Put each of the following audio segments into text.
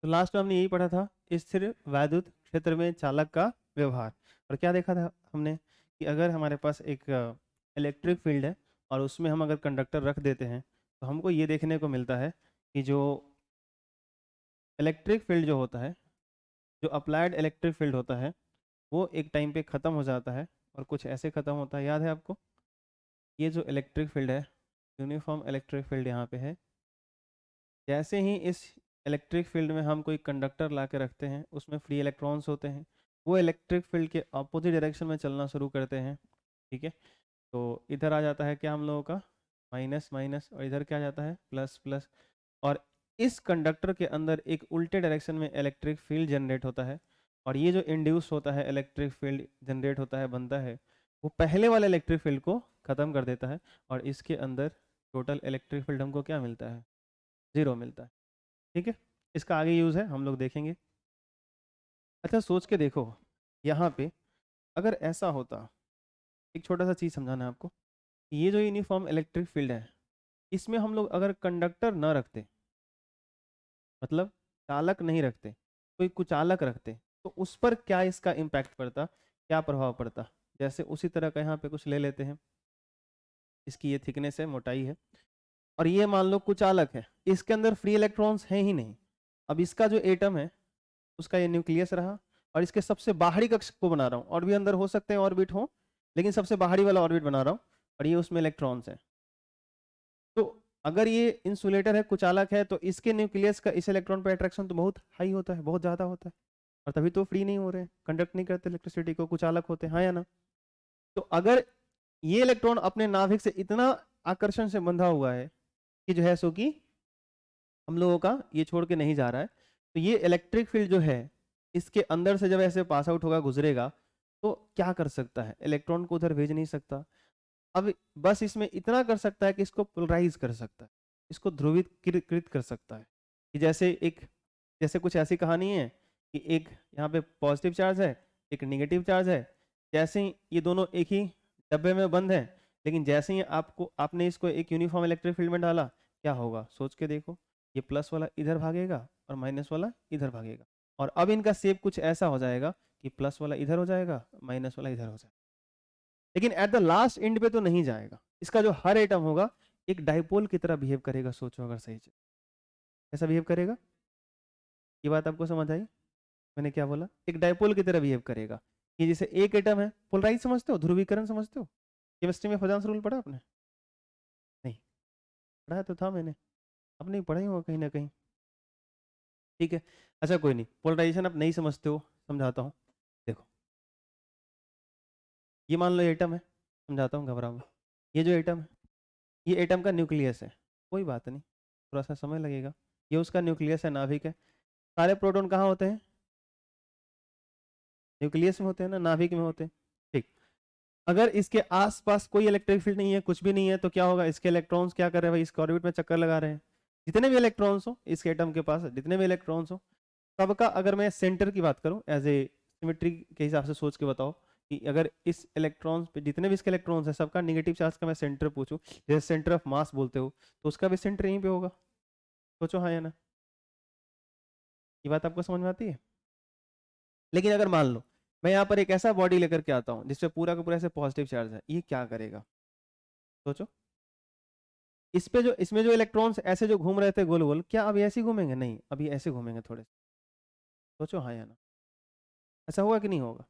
तो लास्ट में हमने यही पढ़ा था, स्थिर वैद्युत क्षेत्र में चालक का व्यवहार। और क्या देखा था हमने कि अगर हमारे पास एक इलेक्ट्रिक फील्ड है और उसमें हम अगर कंडक्टर रख देते हैं तो हमको ये देखने को मिलता है कि जो इलेक्ट्रिक फील्ड जो होता है, जो अप्लाइड इलेक्ट्रिक फील्ड होता है, वो एक टाइम पे ख़त्म हो जाता है और कुछ ऐसे ख़त्म होता है। याद है आपको? ये जो इलेक्ट्रिक फील्ड है, यूनिफॉर्म इलेक्ट्रिक फील्ड यहाँ पे है। जैसे ही इस इलेक्ट्रिक फील्ड में हम कोई कंडक्टर ला के रखते हैं, उसमें फ्री इलेक्ट्रॉन्स होते हैं, वो इलेक्ट्रिक फील्ड के अपोजिट डायरेक्शन में चलना शुरू करते हैं। ठीक है, तो इधर आ जाता है क्या हम लोगों का, माइनस माइनस, और इधर क्या आ जाता है, प्लस प्लस। और इस कंडक्टर के अंदर एक उल्टे डायरेक्शन में इलेक्ट्रिक फील्ड जनरेट होता है, और ये जो इंड्यूस होता है, इलेक्ट्रिक फील्ड जनरेट होता है, बनता है, वो पहले वाले इलेक्ट्रिक फील्ड को ख़त्म कर देता है, और इसके अंदर टोटल इलेक्ट्रिक फील्ड हमको क्या मिलता है, ज़ीरो मिलता है। ठीक है, इसका आगे यूज़ है, हम लोग देखेंगे। अच्छा सोच के देखो, यहाँ पे अगर ऐसा होता, एक छोटा सा चीज़ समझाना है आपको, ये जो यूनिफॉर्म इलेक्ट्रिक फील्ड है, इसमें हम लोग अगर कंडक्टर न रखते, मतलब चालक नहीं रखते, कोई कुचालक रखते, तो उस पर क्या इसका इम्पैक्ट पड़ता, क्या प्रभाव पड़ता। जैसे उसी तरह का यहाँ पे कुछ ले लेते हैं, इसकी ये थिकनेस है, मोटाई है, और ये मान लो कुचालक है, इसके अंदर फ्री इलेक्ट्रॉन्स हैं ही नहीं। अब इसका जो एटम है, उसका ये न्यूक्लियस रहा, और इसके सबसे बाहरी कक्ष को बना रहा हूँ, और भी अंदर हो सकते हैं ऑर्बिट हो, लेकिन सबसे बाहरी वाला ऑर्बिट बना रहा हूँ, और ये उसमें इलेक्ट्रॉन्स हैं। तो अगर ये इंसुलेटर है, कुचालक है, तो इसके न्यूक्लियस का इस इलेक्ट्रॉन पर अट्रैक्शन तो बहुत हाई होता है, बहुत ज़्यादा होता है, और तभी तो फ्री नहीं हो रहे हैं, कंडक्ट नहीं करते इलेक्ट्रिसिटी को, कुचालक होते हैं, हाँ या ना। तो अगर ये इलेक्ट्रॉन अपने नाभिक से इतना आकर्षण से बंधा हुआ है कि जो है सो कि हम लोगों का ये छोड़ के नहीं जा रहा है, तो ये इलेक्ट्रिक फील्ड जो है, इसके अंदर से जब ऐसे पास आउट होगा, गुजरेगा, तो क्या कर सकता है, इलेक्ट्रॉन को उधर भेज नहीं सकता। अब बस इसमें इतना कर सकता है कि इसको पोलराइज कर सकता है, इसको ध्रुवीकृत कर सकता है। कि जैसे कुछ ऐसी कहानी है कि एक यहाँ पे पॉजिटिव चार्ज है, एक नेगेटिव चार्ज है, जैसे ही ये दोनों एक ही डब्बे में बंद है, लेकिन जैसे ही आपने इसको एक यूनिफॉर्म इलेक्ट्रिक फील्ड में डाला, क्या होगा सोच के देखो, ये प्लस वाला इधर भागेगा और माइनस वाला इधर भागेगा, और अब इनका शेप कुछ ऐसा हो जाएगा कि प्लस वाला इधर हो जाएगा, माइनस वाला इधर हो जाएगा, लेकिन एट द लास्ट एंड पे तो नहीं जाएगा। इसका जो हर एटम होगा एक डाइपोल की तरह बिहेव करेगा। सोचो अगर सही से ऐसा बिहेव करेगा, ये बात आपको समझ आई मैंने क्या बोला, एक डाइपोल की तरह बिहेव करेगा। कि जैसे एक एटम है, पोलराइज समझते हो, ध्रुवीकरण समझते हो, केमिस्ट्री में फजांस रूल पढ़ा आपने? नहीं पढ़ा तो था मैंने, अब नहीं पढ़ा ही होगा कहीं ना कहीं। ठीक है, अच्छा कोई नहीं, पोलराइजेशन आप नहीं समझते हो, समझाता हूँ। देखो ये मान लो एटम है, समझाता हूँ, घबराओ मत। ये जो एटम है, ये एटम का न्यूक्लियस है, कोई बात नहीं, थोड़ा सा समय लगेगा। ये उसका न्यूक्लियस है, नाभिक है। सारे प्रोटॉन कहाँ होते हैं, न्यूक्लियस में होते हैं ना, नाभिक में होते हैं। ठीक, अगर इसके आसपास कोई इलेक्ट्रिक फील्ड नहीं है, कुछ भी नहीं है, तो क्या होगा, इसके इलेक्ट्रॉन्स क्या कर रहे हैं भाई, इसके ऑर्बिट में चक्कर लगा रहे हैं। जितने भी इलेक्ट्रॉन्स हो इसके एटम के पास, जितने भी इलेक्ट्रॉन्स हो, सबका अगर मैं सेंटर की बात करूं, एज ए सिमेट्री के हिसाब से सोच के बताओ कि अगर इस इलेक्ट्रॉन्स पे जितने भी इसके इलेक्ट्रॉन्स हैं, सबका नेगेटिव चार्ज का मैं सेंटर पूछूं, जैसे सेंटर ऑफ मास बोलते हो, तो उसका भी सेंटर यहीं पे होगा। सोचो हाँ या ना, ये बात आपको समझ में आती है? लेकिन अगर मान लो मैं यहाँ पर एक ऐसा बॉडी लेकर के आता हूँ जिसपे पूरा का पूरा ऐसे पॉजिटिव चार्ज है, ये क्या करेगा सोचो। इस पे जो इसमें जो इलेक्ट्रॉन्स ऐसे जो घूम रहे थे गोल गोल, क्या अभी ऐसे ही घूमेंगे? नहीं, अभी ऐसे घूमेंगे थोड़े। सोचो हाँ या ना, ऐसा होगा कि नहीं होगा?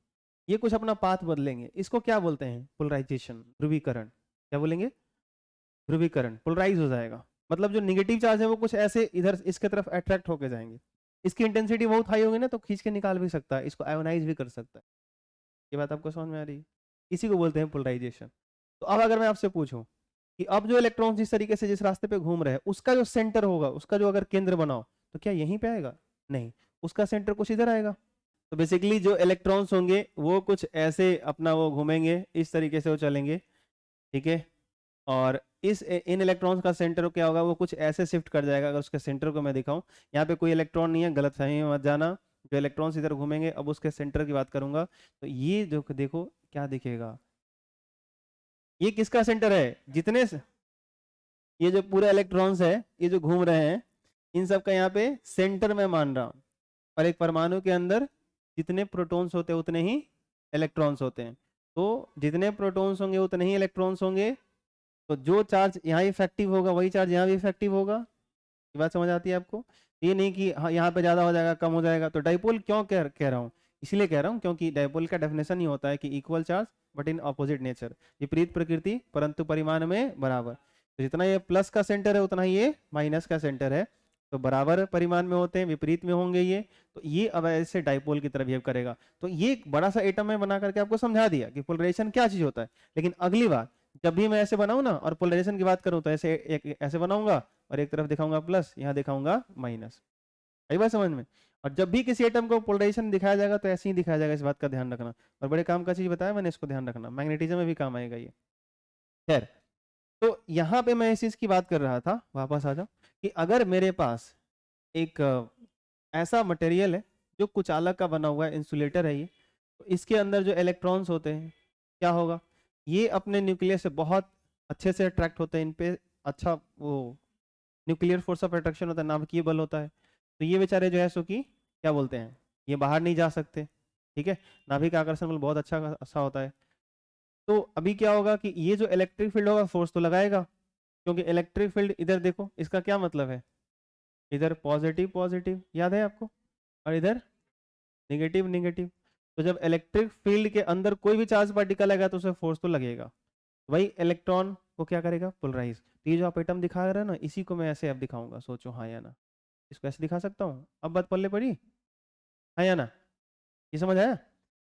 ये कुछ अपना पाथ बदलेंगे, इसको क्या बोलते हैं, पोलराइजेशन, ध्रुवीकरण। क्या बोलेंगे, ध्रुवीकरण, पोलराइज हो जाएगा। मतलब जो निगेटिव चार्ज है वो कुछ ऐसे इधर इसके तरफ अट्रैक्ट होके जाएंगे। इसकी इंटेंसिटी बहुत हाई होगी ना, तो खींच के निकाल भी सकता है, इसको आयोनाइज भी कर सकता है। ये बात आपको समझ में आ रही है? इसी को बोलते हैं पोलराइजेशन। तो अब अगर मैं आपसे पूछूं कि अब जो इलेक्ट्रॉन जिस तरीके से जिस रास्ते पे घूम रहे हैं, उसका जो सेंटर होगा, उसका जो अगर केंद्र बनाओ, तो क्या यहीं पे आएगा? नहीं, उसका सेंटर कुछ इधर आएगा। तो बेसिकली जो इलेक्ट्रॉन्स होंगे वो कुछ ऐसे अपना वो घूमेंगे, इस तरीके से वो चलेंगे। ठीक है, और इन इलेक्ट्रॉन्स का सेंटर क्या होगा, वो कुछ ऐसे शिफ्ट कर जाएगा। अगर उसके सेंटर को मैं दिखाऊं, यहाँ पे कोई इलेक्ट्रॉन नहीं है, गलत फहमी में मत जाना, जो इलेक्ट्रॉन्स इधर घूमेंगे। अब उसके सेंटर की बात करूंगा, तो ये जो देखो क्या दिखेगा, ये किसका सेंटर है, जितने से ये जो पूरा इलेक्ट्रॉन्स है, ये जो घूम रहे हैं, इन सब का यहाँ पे सेंटर में मान रहा हूँ। और एक परमाणु के अंदर जितने प्रोटॉन्स होते हैं उतने ही इलेक्ट्रॉन्स होते हैं। तो जितने प्रोटॉन्स होंगे उतने ही इलेक्ट्रॉन्स होंगे, तो जो चार्ज यहाँ इफेक्टिव होगा वही चार्ज यहाँ भी इफेक्टिव होगा। ये बात समझ आती है आपको? ये नहीं कि हाँ यहाँ पे ज्यादा हो जाएगा कम हो जाएगा। तो डाइपोल क्यों कह रहा हूँ, इसलिए कह रहा हूँ क्योंकि डाइपोल का डेफिनेशन ही होता है कि equal charge but in opposite nature, विपरीत प्रकृति परंतु परिमाण में बराबर। तो जितना ये प्लस का सेंटर है उतना ही ये माइनस का सेंटर है, तो बराबर परिमाण में होते हैं, विपरीत में होंगे ये। तो ये अब ऐसे डाइपोल की तरह बिहेव करेगा। तो ये एक बड़ा सा एटम में बना करके आपको समझा दिया कि पोलराइजेशन क्या चीज होता है। लेकिन अगली बार जब भी मैं ऐसे बनाऊं ना और पोलराइजेशन की बात करूं तो ऐसे ऐसे बनाऊंगा और एक तरफ दिखाऊंगा प्लस, यहाँ दिखाऊंगा माइनस। आई बात समझ में? और जब भी किसी एटम को पोलराइजेशन दिखाया जाएगा तो ऐसे ही दिखाया जाएगा, इस बात का ध्यान रखना। और बड़े काम का चीज बताया मैंने, इसको ध्यान रखना, मैग्नेटिज्म में भी काम आएगा ये। खैर, तो यहाँ पे मैं इस चीज की बात कर रहा था, वापस आ जाओ, कि अगर मेरे पास एक ऐसा मटेरियल है जो कुचालक का बना हुआ है, इंसुलेटर है ये, तो इसके अंदर जो इलेक्ट्रॉन्स होते हैं क्या होगा, ये अपने न्यूक्लियस से बहुत अच्छे से अट्रैक्ट होते हैं, इन पे अच्छा वो न्यूक्लियर फोर्स ऑफ अट्रैक्शन होता है, नाभिकीय बल होता है। तो ये बेचारे जो है सो कि क्या बोलते हैं, ये बाहर नहीं जा सकते। ठीक है, नाभिक आकर्षण बल बहुत अच्छा होता है। तो अभी क्या होगा कि ये जो इलेक्ट्रिक फील्ड होगा फोर्स तो लगाएगा, क्योंकि इलेक्ट्रिक फील्ड इधर देखो, इसका क्या मतलब है, इधर पॉजिटिव पॉजिटिव, याद है आपको, और इधर निगेटिव निगेटिव। तो जब इलेक्ट्रिक फील्ड के अंदर कोई भी चार्ज पार्टिकल आएगा तो उसे फोर्स तो लगेगा, वही इलेक्ट्रॉन को क्या करेगा, पोलराइज। तो ये जो आप एटम दिखा रहे हो ना, इसी को मैं ऐसे अब दिखाऊंगा, सोचो हाँ या ना। इसको ऐसे दिखा सकता हूँ, अब बात पल्ले पड़ी, हाँ या ना, ये समझ आया?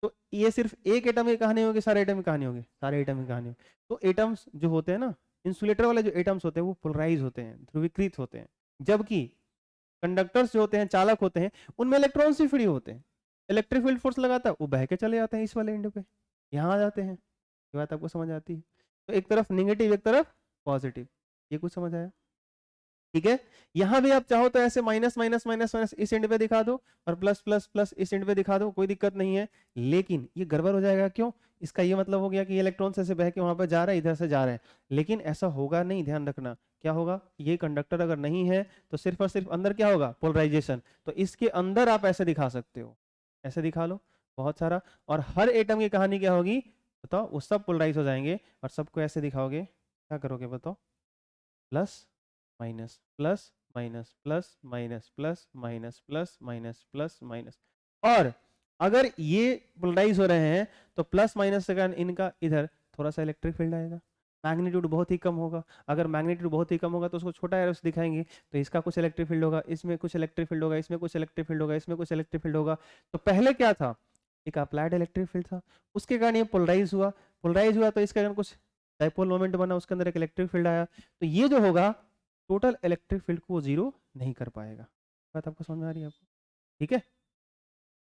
तो ये सिर्फ एक एटम की कहानी होगी, सारे एटम की कहानी होगी, सारे एटम की कहानी होगी। तो एटम्स जो होते हैं ना, इंसुलेटर वाले जो एटम्स होते हैं वो पोलराइज होते हैं, ध्रुवीकृत होते हैं। जबकि कंडक्टर्स जो होते हैं, चालक होते हैं, उनमें इलेक्ट्रॉन्स ही फ्री होते हैं। इलेक्ट्रिक फील्ड फोर्स लगाता है, वो बह के चले जाते हैं इस वाले एंड पे, यहाँ आ जाते हैं। ये बात आपको समझ आती है? तो एक तरफ निगेटिव एक तरफ पॉजिटिव, ये कुछ समझ आया? ठीक है, यहां भी आप चाहो तो ऐसे माइनस माइनस माइनस माइनस इस एंड पे दिखा दो और प्लस प्लस प्लस इस एंड पे दिखा दो, कोई दिक्कत नहीं है। लेकिन ये गड़बड़ हो जाएगा, क्यों? इसका ये मतलब हो गया कि इलेक्ट्रॉन से बह के वहां पर जा रहा है, इधर से जा रहे हैं। लेकिन ऐसा होगा नहीं, ध्यान रखना। क्या होगा, ये कंडक्टर अगर नहीं है तो सिर्फ और सिर्फ अंदर क्या होगा, पोलराइजेशन। तो इसके अंदर आप ऐसे दिखा सकते हो, ऐसे दिखा लो बहुत सारा, और हर एटम की कहानी क्या होगी बताओ, वो सब पोलराइज हो जाएंगे। और सबको ऐसे दिखाओगे, क्या करोगे बताओ, plus minus plus minus plus minus plus minus plus minus plus minus. और अगर ये पोलराइज हो रहे हैं तो प्लस माइनस से कारण इनका इधर थोड़ा सा इलेक्ट्रिक फील्ड आएगा, मैग्नीट्यूड बहुत ही कम होगा। अगर मैग्नीट्यूड बहुत ही कम होगा तो उसको छोटा एरो से दिखाएंगे, तो इसका कुछ इलेक्ट्रिक फील्ड होगा, इसमें कुछ इलेक्ट्रिक फील्ड होगा, इसमें कुछ इलेक्ट्रिक फील्ड होगा, इसमें कुछ इलेक्ट्रिक फील्ड होगा। तो पहले क्या था, एक अप्लाइड इलेक्ट्रिक फील्ड था, उसके कारण ये पोलराइज हुआ, पोलराइज हुआ तो इसके कारण कुछ डाइपोल मोमेंट बना, उसके अंदर एक इलेक्ट्रिक फील्ड आया। तो ये जो होगा टोटल इलेक्ट्रिक फील्ड को वो जीरो नहीं कर पाएगा। बात आपको समझ में आ रही है आपको? ठीक है,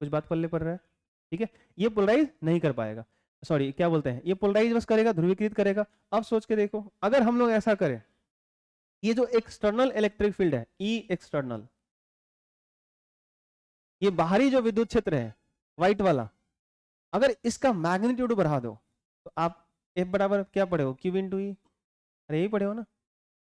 कुछ बात पल्ले पड़ रहा है? ठीक है, ये पोलराइज नहीं कर पाएगा, सॉरी क्या बोलते हैं, ये पोलराइज बस करेगा, ध्रुवीकृत करेगा। अब सोच के देखो, अगर हम लोग ऐसा करें, ये जो एक्सटर्नल इलेक्ट्रिक फील्ड है ई एक्सटर्नल, ये बाहरी जो विद्युत क्षेत्र है व्हाइट वाला, अगर इसका मैग्नीट्यूड बढ़ा दो तो आप एफ बराबर क्या पढ़े हो, क्यू इंटू ई, अरे यही पढ़े हो ना।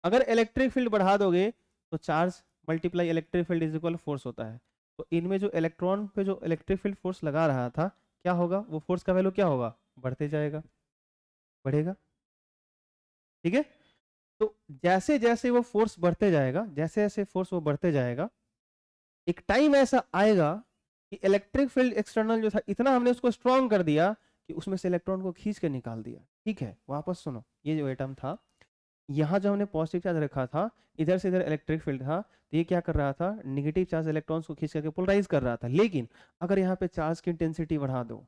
अगर इलेक्ट्रिक फील्ड बढ़ा दोगे तो charge multiply electric field is equal force होता है। तो इनमें जो इलेक्ट्रॉन पे जो इलेक्ट्रिक फील्ड फोर्स लगा रहा था, क्या होगा, वो फोर्स का वैल्यू क्या होगा, बढ़ते जाएगा, बढ़ेगा। ठीक है, तो जैसे जैसे वो फोर्स बढ़ते जाएगा, जैसे जैसे फोर्स वो बढ़ते जाएगा, एक टाइम ऐसा आएगा कि इलेक्ट्रिक फील्ड एक्सटर्नल जो था, इतना हमने उसको स्ट्रॉन्ग कर दिया कि उसमें से इलेक्ट्रॉन को खींच के निकाल दिया। ठीक है, वापस सुनो, ये जो एटम था, यहाँ जो हमने पॉजिटिव चार्ज रखा था, इधर से इधर इलेक्ट्रिक फील्ड था, तो ये क्या कर रहा था, निगेटिव चार्ज इलेक्ट्रॉन्स को खींच करके पोलराइज कर रहा था। लेकिन अगर यहाँ पे चार्ज की इंटेंसिटी बढ़ा दो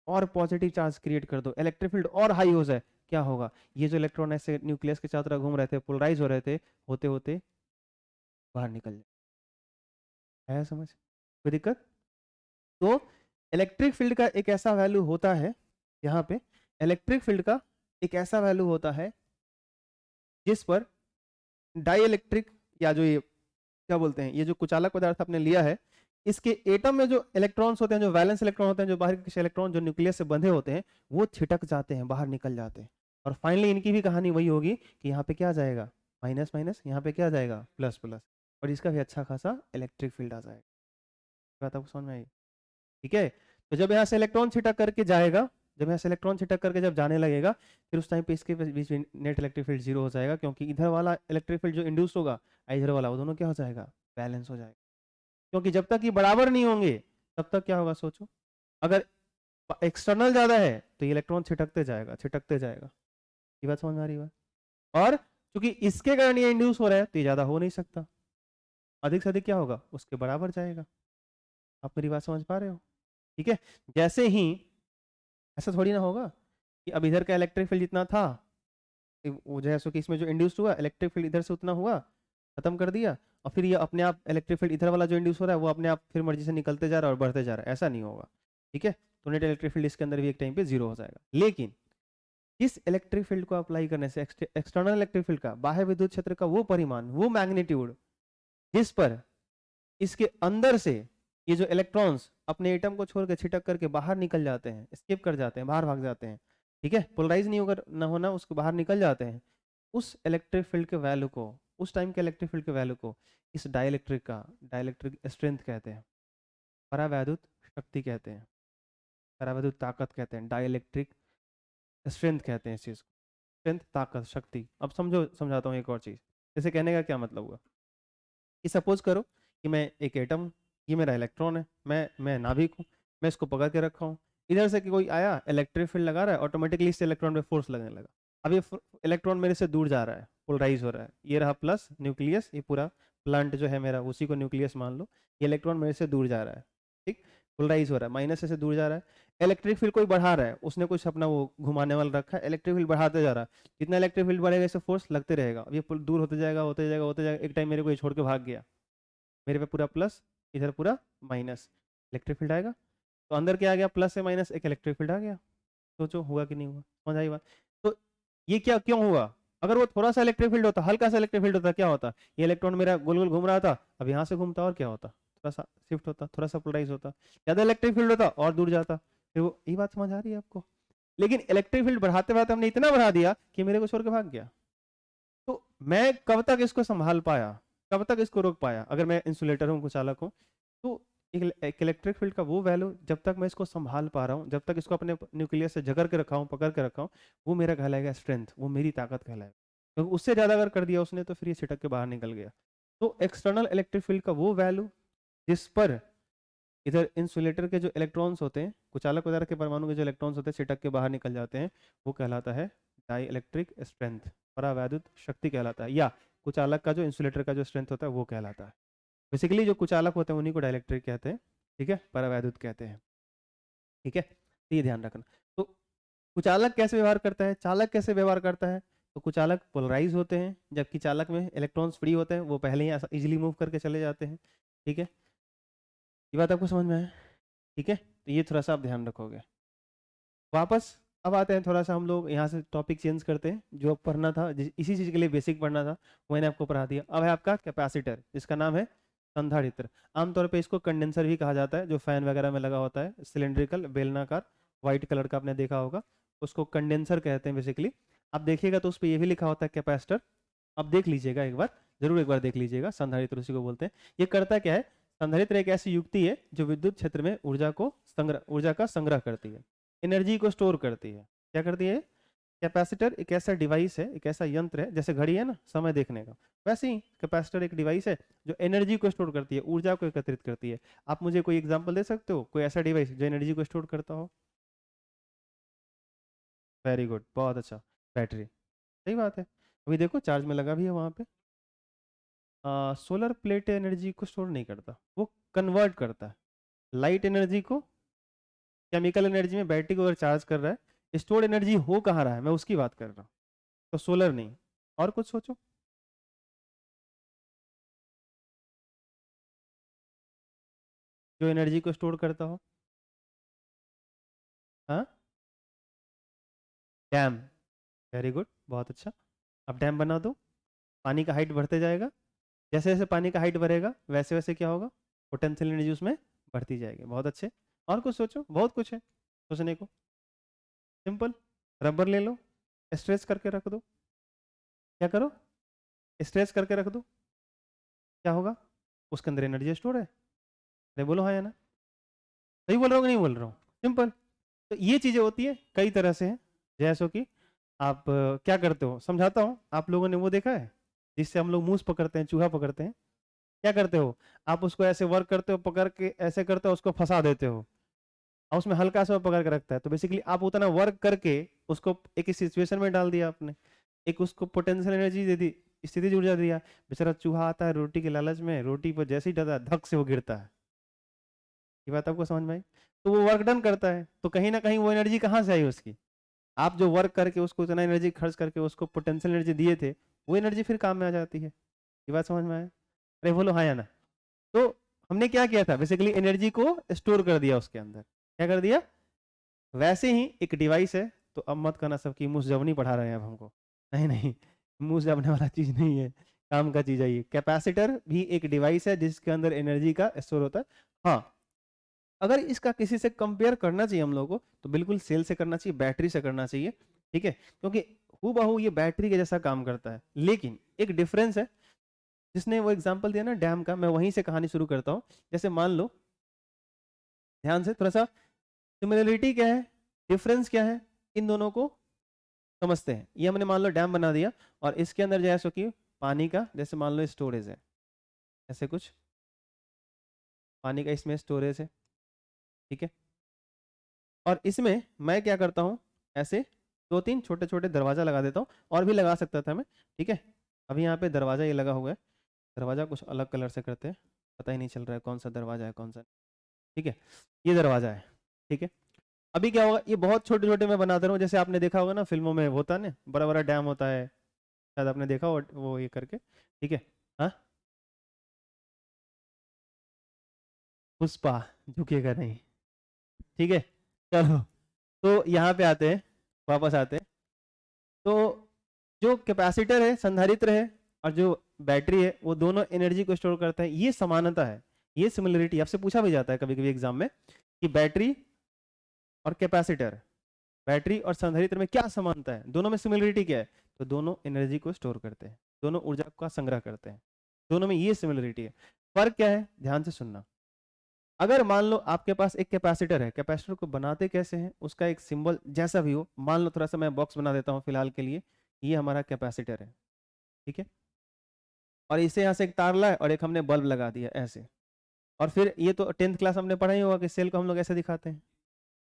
और पॉजिटिव चार्ज क्रिएट कर दो, इलेक्ट्रिक फील्ड और हाई हो जाए, क्या होगा, ये जो इलेक्ट्रॉन ऐसे न्यूक्लियस के चारों तरफ घूम रहे थे, पोलराइज हो रहे थे, होते होते बाहर निकल जाए। है समझ, कोई दिक्कत? तो इलेक्ट्रिक फील्ड का एक ऐसा वैल्यू होता है, यहाँ पे इलेक्ट्रिक फील्ड का एक ऐसा वैल्यू होता है जिस पर डाइइलेक्ट्रिक, या जो ये क्या बोलते हैं, ये जो कुचालक पदार्थ आपने लिया है, इसके एटम में जो इलेक्ट्रॉन्स होते हैं, जो वैलेंस इलेक्ट्रॉन होते हैं, जो बाहर के इलेक्ट्रॉन जो न्यूक्लियस से बंधे होते हैं, वो छिटक जाते हैं, बाहर निकल जाते हैं। और फाइनली इनकी भी कहानी वही होगी कि यहाँ पे क्या आ जाएगा, माइनस माइनस, यहाँ पे क्या आ जाएगा, प्लस प्लस, और इसका भी अच्छा खासा इलेक्ट्रिक फील्ड आ जाएगा। बात आपको समझ में आई? ठीक है, तो जब यहाँ से इलेक्ट्रॉन छिटक करके जाएगा, जब यहाँ से इलेक्ट्रॉन छिटक करके जब जाने लगेगा, फिर उस टाइम पे इसके बीच में नेट इलेक्ट्रिक फील्ड जीरो हो जाएगा, क्योंकि इधर वाला इलेक्ट्रिक फील्ड जो इंड्यूस होगा इधर वाला, वो दोनों क्या हो जाएगा, बैलेंस हो जाएगा। क्योंकि जब तक ये बराबर नहीं होंगे तब तक क्या होगा सोचो, अगर एक्सटर्नल ज्यादा है तो ये इलेक्ट्रॉन छिटकते जाएगा, छिटकते जाएगा। ये बात समझ में आ रही है? और क्योंकि इसके कारण ये इंड्यूस हो रहा है तो ये ज्यादा हो नहीं सकता, अधिक से अधिक क्या होगा, उसके बराबर जाएगा। आप मेरी बात समझ पा रहे हो? ठीक है, जैसे ही ऐसा थोड़ी ना होगा कि अब इधर का इलेक्ट्रिक फील्ड जितना था, वो जैसे कि इसमें जो इंड्यूस हुआ इलेक्ट्रिक फील्ड इधर से उतना हुआ, खत्म कर दिया, और फिर ये अपने आप इलेक्ट्रिक फील्ड इधर वाला जो इंड्यूस हो रहा है वो अपने आप फिर मर्जी से निकलते जा रहा है और बढ़ते जा रहा है, ऐसा नहीं होगा। ठीक है, तो नेट इलेक्ट्रिक फील्ड इसके अंदर भी एक टाइम पे जीरो हो जाएगा। लेकिन इस इलेक्ट्रिक फील्ड को अप्लाई करने से एक्सटर्नल इलेक्ट्रिक फील्ड का, बाह्य विद्युत क्षेत्र का वो परिमाण, वो मैग्नीट्यूड जिस पर इसके अंदर से ये जो इलेक्ट्रॉन्स अपने एटम को छोड़ के छिटक करके बाहर निकल जाते हैं, स्किप कर जाते हैं, बाहर भाग जाते हैं, ठीक है, पोलराइज नहीं होकर ना होना, उसको बाहर निकल जाते हैं, उस इलेक्ट्रिक फील्ड के वैल्यू को, उस टाइम के इलेक्ट्रिक फील्ड के वैल्यू को इस डाइलेक्ट्रिक का डाइलेक्ट्रिक स्ट्रेंथ कहते हैं, परावैद्युत शक्ति कहते हैं, परावैद्युत ताकत कहते हैं, डाइलेक्ट्रिक स्ट्रेंथ कहते हैं इस चीज को, स्ट्रेंथ, ताकत, शक्ति। अब समझो, समझाता हूँ एक और चीज। जैसे कहने का क्या मतलब हुआ कि सपोज करो कि मैं एक एटम, ये मेरा इलेक्ट्रॉन है, मैं नाभिक हूँ, मैं इसको पकड़ के रखा हूँ, इधर से कोई आया इलेक्ट्रिक फील्ड लगा रहा है, ऑटोमेटिकली इससे इलेक्ट्रॉन पे फोर्स लगने लगा। अब ये इलेक्ट्रॉन मेरे से दूर जा रहा है, पोलराइज हो रहा है, ये रहा प्लस न्यूक्लियस, ये पूरा प्लांट जो है मेरा उसी को न्यूक्लियस मान लो, ये इलेक्ट्रॉन मेरे से दूर जा रहा है, ठीक, पोलराइज हो रहा है, माइनस से दूर जा रहा है। इलेक्ट्रिक फील्ड कोई बढ़ा रहा है, उसने कुछ अपना वो घुमाने वाला रखा है, इलेक्ट्रिक फील्ड बढ़ाते जा रहा है, जितना इलेक्ट्रिक फील्ड बढ़ेगा इससे फोर्स लगते रहेगा, अब ये दूर होते जाएगा, होते जाएगा, होते जाएगा, एक टाइम मेरे को ये छोड़ के भाग गया, मेरे पे पूरा प्लस, इधर पूरा माइनस, इलेक्ट्रिक फील्ड आएगा, तो अंदर क्या आ गया, प्लस से माइनस एक इलेक्ट्रिक फील्ड आ गया। सोचो हुआ कि नहीं हुआ, समझ आई बात? तो ये क्या क्यों हुआ? अगर वो थोड़ा सा इलेक्ट्रिक फील्ड होता, हल्का सा इलेक्ट्रिक फील्ड होता, क्या होता, ये इलेक्ट्रॉन मेरा गोल गोल घूम रहा था, अब यहाँ से घूमता और क्या होता, थोड़ा सा शिफ्ट होता, थोड़ा सा पोलराइज होता, ज्यादा इलेक्ट्रिक फील्ड होता और दूर जाता, फिर वो, ये बात समझ आ रही है आपको? लेकिन इलेक्ट्रिक फील्ड बढ़ाते बढ़ाते हमने इतना बढ़ा दिया कि मेरे को छोड़ के भाग गया। तो मैं कब तक इसको संभाल पाया, कब तक इसको रोक पाया? अगर मैं इंसुलेटर हूँ, कुचालक हूँ, तो एक इलेक्ट्रिक फील्ड का वो वैल्यू जब तक मैं इसको संभाल पा रहा हूँ, जब तक इसको अपने न्यूक्लियस से जकड़ के रखा हूँ, पकड़ के रखा हूँ, वो मेरा कहलाएगा स्ट्रेंथ, वो मेरी ताकत कहलाएगा। क्योंकि उससे ज्यादा अगर कर दिया उसने तो फिर ये छिटक के बाहर निकल गया। तो एक्सटर्नल इलेक्ट्रिक फील्ड का वो वैल्यू जिस पर इधर इंसुलेटर के जो इलेक्ट्रॉन्स होते हैं, कुचालक वगैरह के परमाणु के जो इलेक्ट्रॉन्स होते हैं छिटक के बाहर निकल जाते हैं, वो कहलाता है डाई इलेक्ट्रिक स्ट्रेंथ, परावैद्युत शक्ति कहलाता है, या कुचालक का जो इंसुलेटर का जो स्ट्रेंथ होता है वो कहलाता है। बेसिकली जो कुचालक होते हैं उन्हीं को डाइलेक्ट्रिक कहते हैं, ठीक है, परावैद्युत कहते हैं। ठीक है, तो ये ध्यान रखना। तो कुचालक कैसे व्यवहार करता है, चालक कैसे व्यवहार करता है? तो कुचालक पोलराइज होते हैं, जबकि चालक में इलेक्ट्रॉन्स फ्री होते हैं, वो पहले ही इजिली मूव करके चले जाते हैं। ठीक है, ये बात आपको समझ में आए? ठीक है, तो ये थोड़ा सा आप ध्यान रखोगे। वापस अब आते हैं, थोड़ा सा हम लोग यहाँ से टॉपिक चेंज करते हैं, जो अब पढ़ना था, इसी चीज के लिए बेसिक पढ़ना था, वो मैंने आपको पढ़ा दिया। अब है आपका कैपेसिटर, जिसका नाम है संधारित्र। आमतौर पे इसको कंडेंसर भी कहा जाता है, जो फैन वगैरह में लगा होता है, सिलेंड्रिकल बेलनाकार व्हाइट कलर का आपने देखा होगा, उसको कंडेंसर कहते हैं बेसिकली। आप देखिएगा तो उस पर ये भी लिखा होता है कैपेसिटर, आप देख लीजिएगा एक बार, जरूर एक बार देख लीजिएगा। संधारित्र उसी को बोलते हैं। ये करता क्या है, संधारित्र एक ऐसी युक्ति है जो विद्युत क्षेत्र में ऊर्जा का संग्रह करती है, एनर्जी को स्टोर करती है। क्या करती है? कैपेसिटर एक ऐसा डिवाइस है, एक ऐसा यंत्र है, जैसे घड़ी है ना समय देखने का, वैसे ही कैपेसिटर एक डिवाइस है जो एनर्जी को स्टोर करती है, ऊर्जा को एकत्रित करती है। आप मुझे कोई एग्जांपल दे सकते हो, कोई ऐसा डिवाइस जो एनर्जी को स्टोर करता हो? वेरी गुड, बहुत अच्छा, बैटरी। सही बात है, अभी देखो चार्ज में लगा भी है वहां पे। सोलर प्लेट एनर्जी को स्टोर नहीं करता, वो कन्वर्ट करता है लाइट एनर्जी को केमिकल एनर्जी में। बैटरी को अगर चार्ज कर रहा है, स्टोर्ड एनर्जी हो कहाँ रहा है, मैं उसकी बात कर रहा हूँ, तो सोलर नहीं। और कुछ सोचो, जो एनर्जी को स्टोर करता हो। हाँ, डैम, वेरी गुड, बहुत अच्छा। अब डैम बना दो, पानी का हाइट बढ़ते जाएगा, जैसे जैसे पानी का हाइट बढ़ेगा वैसे वैसे क्या होगा, पोटेंशियल एनर्जी उसमें बढ़ती जाएगी। बहुत अच्छे, और कुछ सोचो, बहुत कुछ है सोचने को। सिंपल, रबर ले लो, स्ट्रेच करके रख दो, क्या करो, स्ट्रेच करके रख दो, क्या होगा, उसके अंदर एनर्जी स्टोर है, अरे बोलो हाँ या ना, सही बोल रहा हूँ कि नहीं बोल रहा हूँ? सिंपल। तो ये चीजें होती है कई तरह से हैं, जैसो कि आप क्या करते हो, समझाता हूँ। आप लोगों ने वो देखा है जिससे हम लोग मूस पकड़ते हैं, चूहा पकड़ते हैं, क्या करते हो आप, उसको ऐसे वर्क करते हो, पकड़ के ऐसे करते हो, उसको फंसा देते हो और उसमें हल्का सा वो पकड़ के रखता है। तो बेसिकली आप उतना वर्क करके उसको एक सिचुएशन में डाल दिया आपने, एक उसको पोटेंशियल एनर्जी दे दी, स्थिति ऊर्जा दिया। बेचारा चूहा आता है रोटी के लालच में, रोटी पर जैसे ही डालता है धक से वो गिरता है। ये बात आपको समझ में आई? तो वो वर्क डन करता है, तो कहीं ना कहीं वो एनर्जी कहाँ से आई उसकी, आप जो वर्क करके उसको इतना एनर्जी खर्च करके उसको पोटेंशियल एनर्जी दिए थे, वो एनर्जी फिर काम में आ जाती है। ये बात समझ में आया? अरे बोलो हाँ या ना। तो हमने क्या किया था, बेसिकली एनर्जी को स्टोर कर दिया उसके अंदर। क्या कर दिया? वैसे ही एक डिवाइस है, तो अब मत करना सबकी मुंह जबनी पढ़ा रहे हैं अब हमको, नहीं नहीं, मुंह जबने वाला चीज नहीं है, काम का चीज है ये। कैपेसिटर भी एक डिवाइस है जिसके अंदर एनर्जी का स्टोर होता है। हाँ, अगर इसका किसी से कंपेयर करना चाहिए हम लोगों को, तो बिल्कुल सेल से करना चाहिए, बैटरी से करना चाहिए, ठीक है, क्योंकि हूबहू ये बैटरी के जैसा काम करता है। लेकिन एक डिफरेंस है, जिसने वो एग्जांपल दिया ना डैम का, मैं वहीं से कहानी शुरू करता हूँ। जैसे मान लो, ध्यान से थोड़ा सा, सिमिलरिटी क्या है, डिफरेंस क्या है, इन दोनों को समझते हैं। ये हमने मान लो डैम बना दिया, और इसके अंदर जो है सो कि पानी का, जैसे मान लो स्टोरेज है, ऐसे कुछ पानी का इसमें स्टोरेज है, ठीक है। और इसमें मैं क्या करता हूँ, ऐसे दो तीन छोटे छोटे दरवाजा लगा देता हूँ, और भी लगा सकता था मैं, ठीक है। अभी यहाँ पे दरवाजा ये लगा हुआ है, दरवाजा कुछ अलग कलर से करते हैं, पता ही नहीं चल रहा है कौन सा दरवाजा है कौन सा, ठीक है। ये दरवाजा है, ठीक है। अभी क्या होगा, ये बहुत छोटे छोटे मैं बनाता रहूँ, जैसे आपने देखा होगा ना फिल्मों में होता है ना, बड़ा बड़ा डैम होता है, शायद आपने देखा हो वो ये करके, ठीक है। हाँ, पुष्पा, झुकेगा नहीं, ठीक है। चलो, तो यहाँ पे आते हैं, वापस आते हैं। तो जो कैपेसिटर है, संधारित्र है, और जो बैटरी है, वो दोनों एनर्जी को स्टोर करते हैं। ये समानता है, ये सिमिलरिटी आपसे पूछा भी जाता है कभी कभी एग्जाम में, कि बैटरी और कैपेसिटर, बैटरी और संधारित्र में क्या समानता है, दोनों में सिमिलरिटी क्या है, तो दोनों एनर्जी को स्टोर करते हैं, दोनों ऊर्जा का संग्रह करते हैं, दोनों में ये सिमिलरिटी है। फर्क क्या है, ध्यान से सुनना। अगर मान लो आपके पास एक कैपेसिटर है, कैपेसिटर को बनाते कैसे हैं, उसका एक सिंबल जैसा भी हो, मान लो थोड़ा सा मैं बॉक्स बना देता हूँ फिलहाल के लिए, ये हमारा कैपेसिटर है, ठीक है। और इसे यहाँ से एक तार लाए और एक हमने बल्ब लगा दिया ऐसे, और फिर ये तो 10th क्लास हमने पढ़ा ही होगा कि सेल को हम लोग ऐसे दिखाते हैं,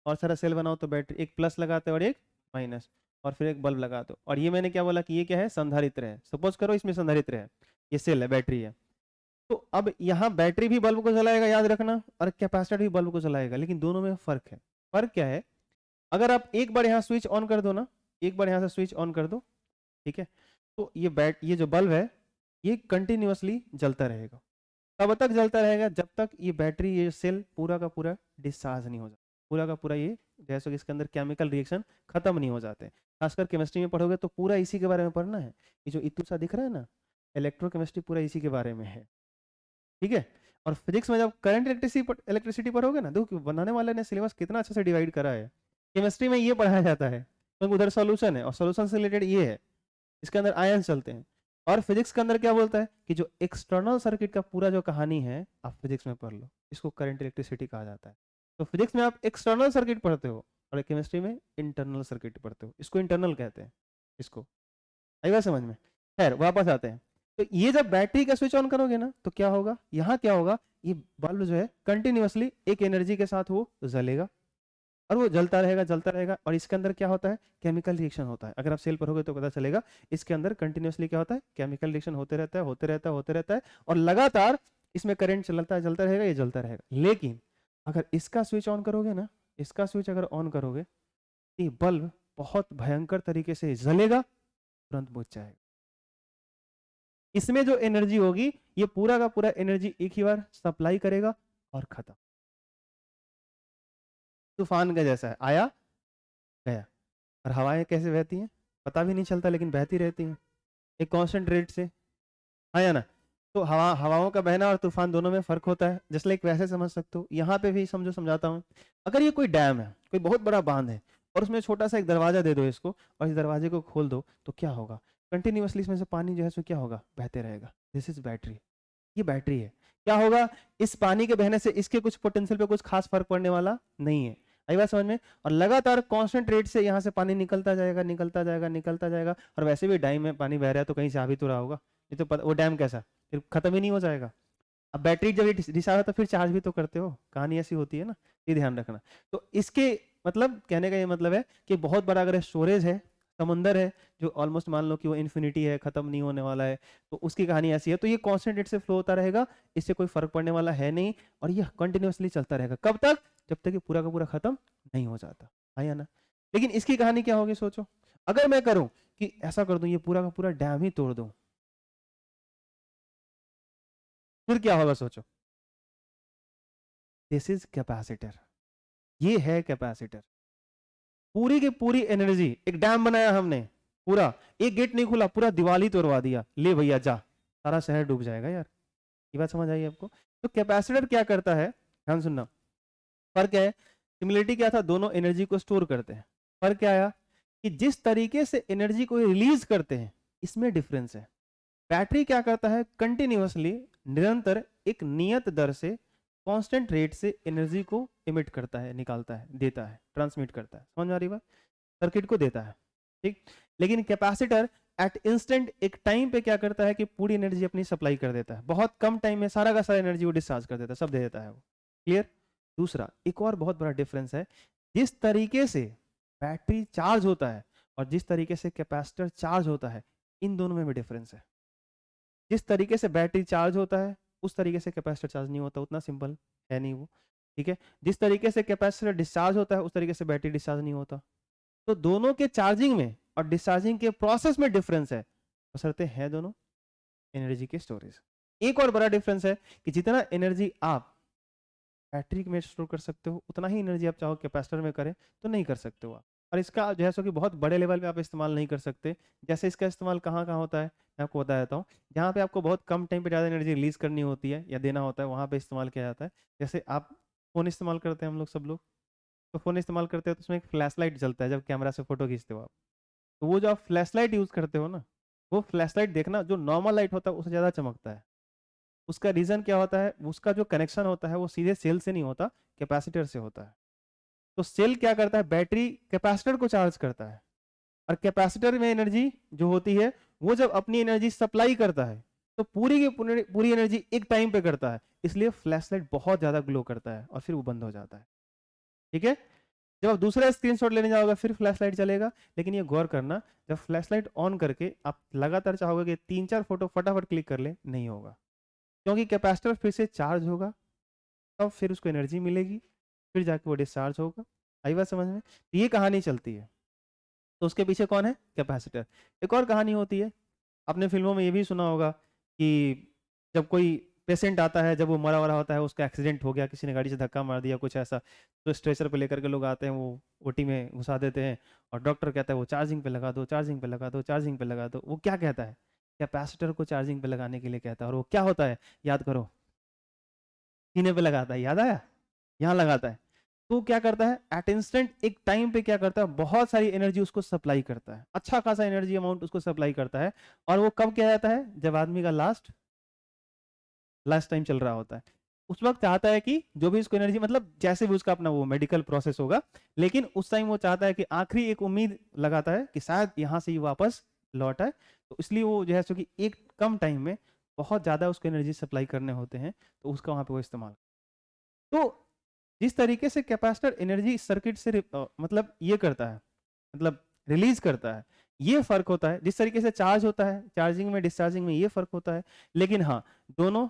और सारा सेल बनाओ तो बैटरी एक प्लस लगाते हैं और एक माइनस, और फिर एक बल्ब लगा दो। और ये मैंने क्या बोला कि ये क्या है, संधारित्र है, सपोज करो इसमें संधारित्र है, ये सेल है, बैटरी है। तो अब यहाँ बैटरी भी बल्ब को जलाएगा, याद रखना, और कैपेसिटर भी बल्ब को जलाएगा, लेकिन दोनों में फर्क है। फर्क क्या है, अगर आप एक बार यहाँ स्विच ऑन कर दो ना, एक बार यहाँ से स्विच ऑन कर दो, ठीक है, तो ये जो बल्ब है, ये कंटिन्यूअसली जलता रहेगा। तब तक जलता रहेगा जब तक ये बैटरी, ये सेल पूरा का पूरा डिस्चार्ज नहीं हो जाता, पूरा का पूरा ये जैसे कि इसके अंदर केमिकल रिएक्शन खत्म नहीं हो जाते। खासकर केमिस्ट्री में पढ़ोगे तो पूरा इसी के बारे में पढ़ना है। ये जो इतू सा दिख रहा है ना, इलेक्ट्रोकेमिस्ट्री पूरा इसी के बारे में है, ठीक है। और फिजिक्स में जब करंट इलेक्ट्रिसिटी पढ़ोगे ना, देखो बनाने वाले ने सिलेबस कितना अच्छे से डिवाइड करा है। केमिस्ट्री में ये पढ़ाया जाता है क्योंकि उधर सॉल्यूशन है, और सॉल्यूशन से रिलेटेड ये है, इसके अंदर आयन चलते हैं। और फिजिक्स के अंदर क्या बोलता है कि जो एक्सटर्नल सर्किट का पूरा जो कहानी है, आप फिजिक्स में पढ़ लो, इसको करंट इलेक्ट्रिसिटी कहा जाता है। तो फिजिक्स में आप एक्सटर्नल सर्किट पढ़ते हो, और केमिस्ट्री में इंटरनल सर्किट पढ़ते हो, इसको इंटरनल कहते हैं। इसको आई बात समझ में? खैर वापस आते हैं। तो ये जब बैटरी का स्विच ऑन करोगे ना, तो क्या होगा, यहाँ क्या होगा, ये बल्ब जो है कंटिन्यूअसली एक एनर्जी के साथ वो जलेगा, और वो जलता रहेगा जलता रहेगा। और इसके अंदर क्या होता है, केमिकल रिएक्शन होता है। अगर आप सेल पढ़ोगे तो पता चलेगा, इसके अंदर कंटिन्यूअसली क्या होता है, केमिकल रिएक्शन होते रहता है, होते रहता है, होते रहता है, और लगातार इसमें करंट चलता है, चलता रहेगा, ये जलता रहेगा। लेकिन अगर इसका स्विच ऑन करोगे ना, इसका स्विच अगर ऑन करोगे, तो ये बल्ब बहुत भयंकर तरीके से जलेगा, तुरंत बुझ जाएगा। इसमें जो एनर्जी होगी, ये पूरा का पूरा एनर्जी एक ही बार सप्लाई करेगा और खत्म। तूफान का जैसा है, आया गया। और हवाएं कैसे बहती हैं, पता भी नहीं चलता, लेकिन बहती रहती हैं एक कांस्टेंट रेट से, आया ना। तो हवाओं का बहना और तूफान दोनों में फर्क होता है। जस्ट लाइक वैसे समझ सकते हो, यहाँ पे भी समझो, समझाता हूँ। अगर ये कोई डैम है, कोई बहुत बड़ा बांध है, और उसमें छोटा सा एक दरवाजा दे दो इसको, और इस दरवाजे को खोल दो, तो क्या होगा, कंटिन्यूअसली इसमें से पानी जो है सो क्या होगा, बहते रहेगा। दिस इज बैटरी, ये बैटरी है। क्या होगा, इस पानी के बहने से इसके कुछ पोटेंशियल पे कुछ खास फर्क पड़ने वाला नहीं है। आई बात समझ में? और लगातार कांस्टेंट रेट से यहाँ से पानी निकलता जाएगा निकलता जाएगा निकलता जाएगा, और वैसे भी डैम में पानी बह रहा है तो कहीं से आ भी तो रहा होगा, ये तो वो डैम कैसा फिर खत्म ही नहीं हो जाएगा। अब बैटरी जब डिस्चार्ज होता है फिर चार्ज भी तो करते हो, कहानी ऐसी होती है ना, ये ध्यान रखना। तो इसके मतलब कहने का ये मतलब है कि बहुत बड़ा अगर स्टोरेज है, समुंदर है जो ऑलमोस्ट मान लो कि वो इन्फिनिटी है, खत्म नहीं होने वाला है, तो उसकी कहानी ऐसी है। तो ये कांस्टेंट रेट से फ्लो होता रहेगा, इससे कोई फर्क पड़ने वाला है नहीं, और ये कंटिन्यूअसली चलता रहेगा। कब तक? जब तक ये पूरा का पूरा खत्म नहीं हो जाता, आया ना। लेकिन इसकी कहानी क्या होगी सोचो, अगर मैं करूं कि ऐसा कर दूं ये पूरा का पूरा डैम ही तोड़ दूं, फिर क्या होगा सोचो। दिस इज कैपेसिटर, ये है कैपेसिटर। पूरी की पूरी एनर्जी, एक डैम बनाया हमने पूरा, एक गेट नहीं खुला पूरा दिवाली तोड़वा दिया, ले भैया जा, सारा शहर डूब जाएगा यार। ये बात समझ आई आपको? तो कैपेसिटर क्या करता है, ध्यान सुनना। फर्क क्या है, सिमिलरिटी क्या था, दोनों एनर्जी को स्टोर करते हैं। फर्क क्या आया कि जिस तरीके से एनर्जी को रिलीज करते हैं इसमें डिफरेंस है। बैटरी क्या करता है, कंटिन्यूअसली निरंतर एक नियत दर से कांस्टेंट रेट से एनर्जी को इमिट करता है, निकालता है, देता है, ट्रांसमिट करता है। समझ में आ रही बात? सर्किट को देता है, ठीक। लेकिन कैपेसिटर एट इंस्टेंट एक टाइम पे क्या करता है कि पूरी एनर्जी अपनी सप्लाई कर देता है, बहुत कम टाइम में सारा का सारा एनर्जी वो डिस्चार्ज कर देता है, सब दे देता है वो। क्लियर? दूसरा एक और बहुत बड़ा डिफरेंस है, जिस तरीके से बैटरी चार्ज होता है और जिस तरीके से कैपेसिटर चार्ज होता है, इन दोनों में भी डिफरेंस है। जिस तरीके से बैटरी चार्ज होता है उस तरीके से कैपेसिटर चार्ज नहीं होता, उतना सिंपल है नहीं वो, ठीक है। जिस तरीके से कैपेसिटर डिस्चार्ज होता है उस तरीके से बैटरी डिस्चार्ज नहीं होता। तो दोनों के चार्जिंग में और डिस्चार्जिंग के प्रोसेस में डिफरेंस है, बशर्ते हैं दोनों एनर्जी के स्टोरेज। एक और बड़ा डिफरेंस है कि जितना एनर्जी आप बैटरी में स्टोर कर सकते हो उतना ही एनर्जी आप चाहो कैपेसिटर में करें तो नहीं कर सकते हो आप। और इसका जो है सो कि बहुत बड़े लेवल पे आप इस्तेमाल नहीं कर सकते। जैसे इसका इस्तेमाल कहाँ कहाँ होता है मैं आपको बता देता हूँ। जहाँ पे आपको बहुत कम टाइम पे ज़्यादा एनर्जी रिलीज करनी होती है या देना होता है वहाँ पे इस्तेमाल किया जाता है। जैसे आप फ़ोन इस्तेमाल करते हैं, हम लोग सब लोग तो फ़ोन इस्तेमाल करते हैं तो उसमें एक फ्लैश लाइट जलता है जब कैमरा से फोटो खींचते हो आप। तो वो जो आप फ्लैश लाइट यूज़ करते हो ना, वो फ्लैश लाइट देखना जो नॉर्मल लाइट होता है उससे ज़्यादा चमकता है। उसका रीज़न क्या होता है, उसका जो कनेक्शन होता है वो सीधे सेल से नहीं होता, कैपेसिटर से होता है। तो सेल क्या करता है, बैटरी कैपेसिटर को चार्ज करता है, और कैपेसिटर में एनर्जी जो होती है वो जब अपनी एनर्जी सप्लाई करता है तो पूरी की पूरी एनर्जी एक टाइम पे करता है, इसलिए फ्लैशलाइट बहुत ज्यादा ग्लो करता है और फिर वो बंद हो जाता है। ठीक है। जब आप दूसरा स्क्रीनशॉट लेने जाओगे फिर फ्लैशलाइट चलेगा, लेकिन ये गौर करना, जब फ्लैशलाइट ऑन करके आप लगातार चाहोगे कि 3-4 फोटो फटाफट क्लिक कर ले, नहीं होगा, क्योंकि कैपेसिटर फिर से चार्ज होगा, तब फिर उसको एनर्जी मिलेगी, फिर जाके वो डिस्चार्ज होगा। आई बात समझ में? तो ये कहानी चलती है। तो उसके पीछे कौन है, कैपेसिटर। एक और कहानी होती है, आपने फिल्मों में ये भी सुना होगा कि जब कोई पेशेंट आता है, जब वो मरा वरा होता है, उसका एक्सीडेंट हो गया, किसी ने गाड़ी से धक्का मार दिया कुछ ऐसा, तो स्ट्रेचर पे लेकर के लोग आते हैं, वो ओटी में घुसा देते हैं, और डॉक्टर कहता है वो चार्जिंग पे लगा दो, चार्जिंग पे लगा दो, चार्जिंग पे लगा दो। वो क्या कहता है, कैपेसिटर को चार्जिंग पे लगाने के लिए कहता है। और वो क्या होता है, याद करो, सीने पे लगाता है, याद आया, यहाँ लगाता है। तो क्या करता है, एट इंस्टेंट एक टाइम पे क्या करता है, बहुत सारी एनर्जी उसको सप्लाई करता है, अच्छा खासा एनर्जी अमाउंट उसको सप्लाई करता है। और वो कब किया जाता है, जब आदमी का लास्ट टाइम चल रहा होता है, उस वक्त चाहता है कि जो भी उसको एनर्जी, मतलब जैसे भी उसका अपना वो मेडिकल प्रोसेस होगा, लेकिन उस टाइम वो चाहता है कि आखिरी एक उम्मीद लगाता है कि शायद यहाँ से ही वापस लौट आए। तो इसलिए वो जो है सो कि एक कम टाइम में बहुत ज्यादा उसको एनर्जी सप्लाई करने होते हैं, तो उसका वहां पे वो इस्तेमाल। तो जिस तरीके से कैपेसिटर एनर्जी सर्किट से मतलब ये करता है, मतलब रिलीज करता है, ये फर्क होता है। जिस तरीके से चार्ज होता है, चार्जिंग में डिस्चार्जिंग में ये फर्क होता है। लेकिन हाँ, दोनों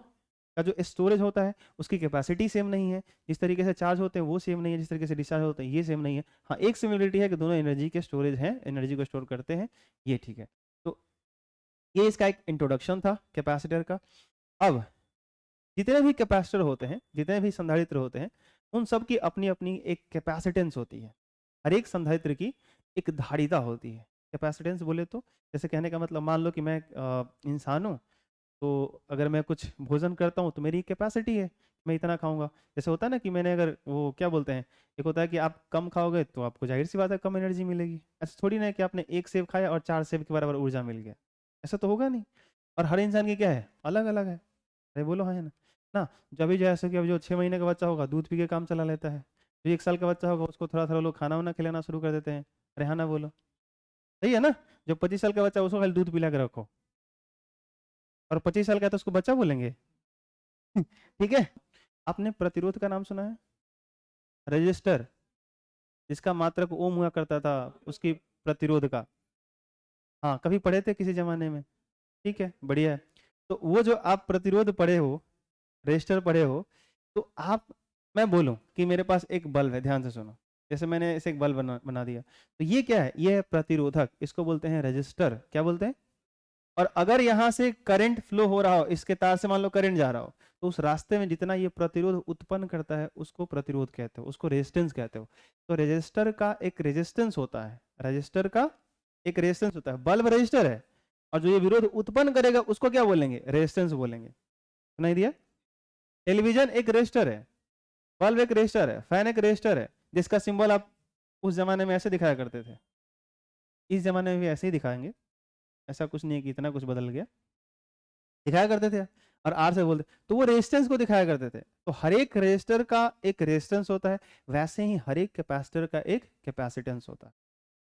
का जो स्टोरेज होता है उसकी कैपेसिटी सेम नहीं है। जिस तरीके से चार्ज होते हैं वो सेम नहीं है, जिस तरीके से डिस्चार्ज होते हैं ये सेम नहीं है। हाँ, एक सिमिलरिटी है कि दोनों एनर्जी के स्टोरेज हैं, एनर्जी को स्टोर करते हैं, ये ठीक है। तो ये इसका एक इंट्रोडक्शन था कैपेसिटर का। अब जितने भी कैपेसिटर होते हैं, जितने भी संधारित्र होते हैं, उन सब की अपनी अपनी एक कैपेसिटेंस होती है। हर एक संधारित्र की एक धारिता होती है। कैपेसिटेंस बोले तो जैसे कहने का मतलब, मान लो कि मैं इंसान हूँ, तो अगर मैं कुछ भोजन करता हूँ तो मेरी कैपेसिटी है, मैं इतना खाऊंगा। जैसे होता है ना कि मैंने अगर वो क्या बोलते हैं, एक होता है कि आप कम खाओगे तो आपको जाहिर सी बात है कम एनर्जी मिलेगी। ऐसा थोड़ी ना है कि आपने एक सेब खाया और 4 सेब के बराबर ऊर्जा मिल गया, ऐसा तो होगा नहीं। और हर इंसान की क्या है, अलग अलग है। अरे बोलो हाँ है ना। ना। जब भी जैसे कि अब जो 6 महीने का बच्चा होगा दूध पी के काम चला लेता है, जो 1 साल का बच्चा होगा उसको थोड़ा थोड़ा लोग खाना वाना खिलाना शुरू कर देते हैं। अरे हाँ ना बोलो, सही है ना। जो 25 साल का बच्चा है, उसको खाली दूध पिला के रखो, और 25 साल का है तो उसको बच्चा बोलेंगे। ठीक है। आपने प्रतिरोध का नाम सुना है? रजिस्टर, जिसका मात्रक ओम हुआ करता था, उसकी प्रतिरोध का। हाँ, कभी पढ़े थे किसी जमाने में? ठीक है, बढ़िया है। तो वो जो आप प्रतिरोध पढ़े हो, रजिस्टर पढ़े हो, तो आप, मैं बोलूं कि मेरे पास एक बल्ब है, ध्यान से सुनो। जैसे मैंने इसे एक बल्ब बना दिया, तो ये क्या है? ये है प्रतिरोधक, इसको बोलते हैं रजिस्टर। क्या बोलते हैं? और अगर यहां से करंट फ्लो हो रहा हो, इसके तार से मान लो करंट जा रहा हो, तो उस रास्ते में जितना ये प्रतिरोध उत्पन्न करता है उसको प्रतिरोध कहते हो, उसको रेजिस्टेंस कहते हो। तो रेजिस्टर का एक रेजिस्टेंस होता है, रजिस्टर का एक रेजिस्टेंस होता है। बल्ब रजिस्टर है, और जो ये विरोध उत्पन्न करेगा उसको क्या बोलेंगे? रेजिस्टेंस बोलेंगे। सुनाई दिया? टेलीविजन एक रेजिस्टर है, बल्ब एक रेजिस्टर है, फैन एक रेजिस्टर है, जिसका सिंबल आप उस जमाने में ऐसे दिखाया करते थे, इस जमाने में भी ऐसे ही दिखाएंगे। ऐसा कुछ नहीं है कि इतना कुछ बदल गया, दिखाया करते थे। और आर से बोलते, तो वो रेजिस्टेंस को दिखाया करते थे। तो हर एक रेजिस्टर का एक रेजिस्टेंस होता है, वैसे ही हर एक कैपेसिटर का एक कैपेसिटेंस होता है।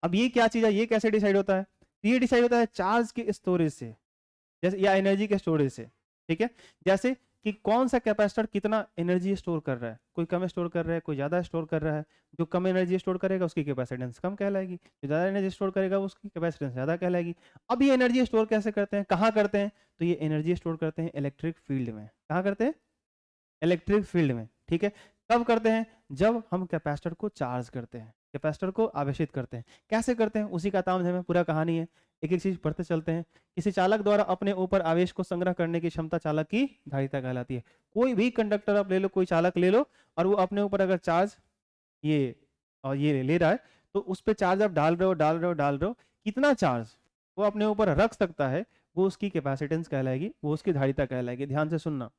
अब ये क्या चीज है, ये कैसे डिसाइड होता है? ये डिसाइड होता है चार्ज के स्टोरेज से, जैसे या एनर्जी के स्टोरेज से। ठीक है, जैसे कि कौन सा कैपेसिटर कितना एनर्जी स्टोर कर रहा है, कोई कम स्टोर कर रहा है, कोई ज्यादा स्टोर कर रहा है। जो कम एनर्जी स्टोर करेगा उसकी कैपेसिटेंस कम कहलाएगी, जो ज्यादा एनर्जी स्टोर करेगा उसकी कैपेसिटेंस ज्यादा कहलाएगी। अब ये एनर्जी स्टोर कैसे करते हैं, कहाँ करते हैं? तो ये एनर्जी स्टोर करते हैं इलेक्ट्रिक फील्ड में। कहाँ करते हैं? इलेक्ट्रिक फील्ड में। ठीक है, कब करते हैं? जब हम कैपेसिटर को चार्ज करते हैं, कैपेसिटर को आवेशित करते हैं। कैसे करते हैं उसी का तामझाम में पूरा कहानी है, एक एक चीज पढ़ते चलते हैं। किसी चालक द्वारा अपने ऊपर आवेश को संग्रह करने की क्षमता चालक की धारिता कहलाती है। कोई भी कंडक्टर आप ले लो, कोई चालक ले लो, और वो अपने ऊपर अगर चार्ज ये और ये ले रहा है, तो उस पर चार्ज आप डाल रहे हो डाल रहे हो डाल रहे हो, कितना चार्ज वो अपने ऊपर रख सकता है, वो उसकी कैपेसिटेंस कहलाएगी, वो उसकी धारिता कहलाएगी। ध्यान से सुनना,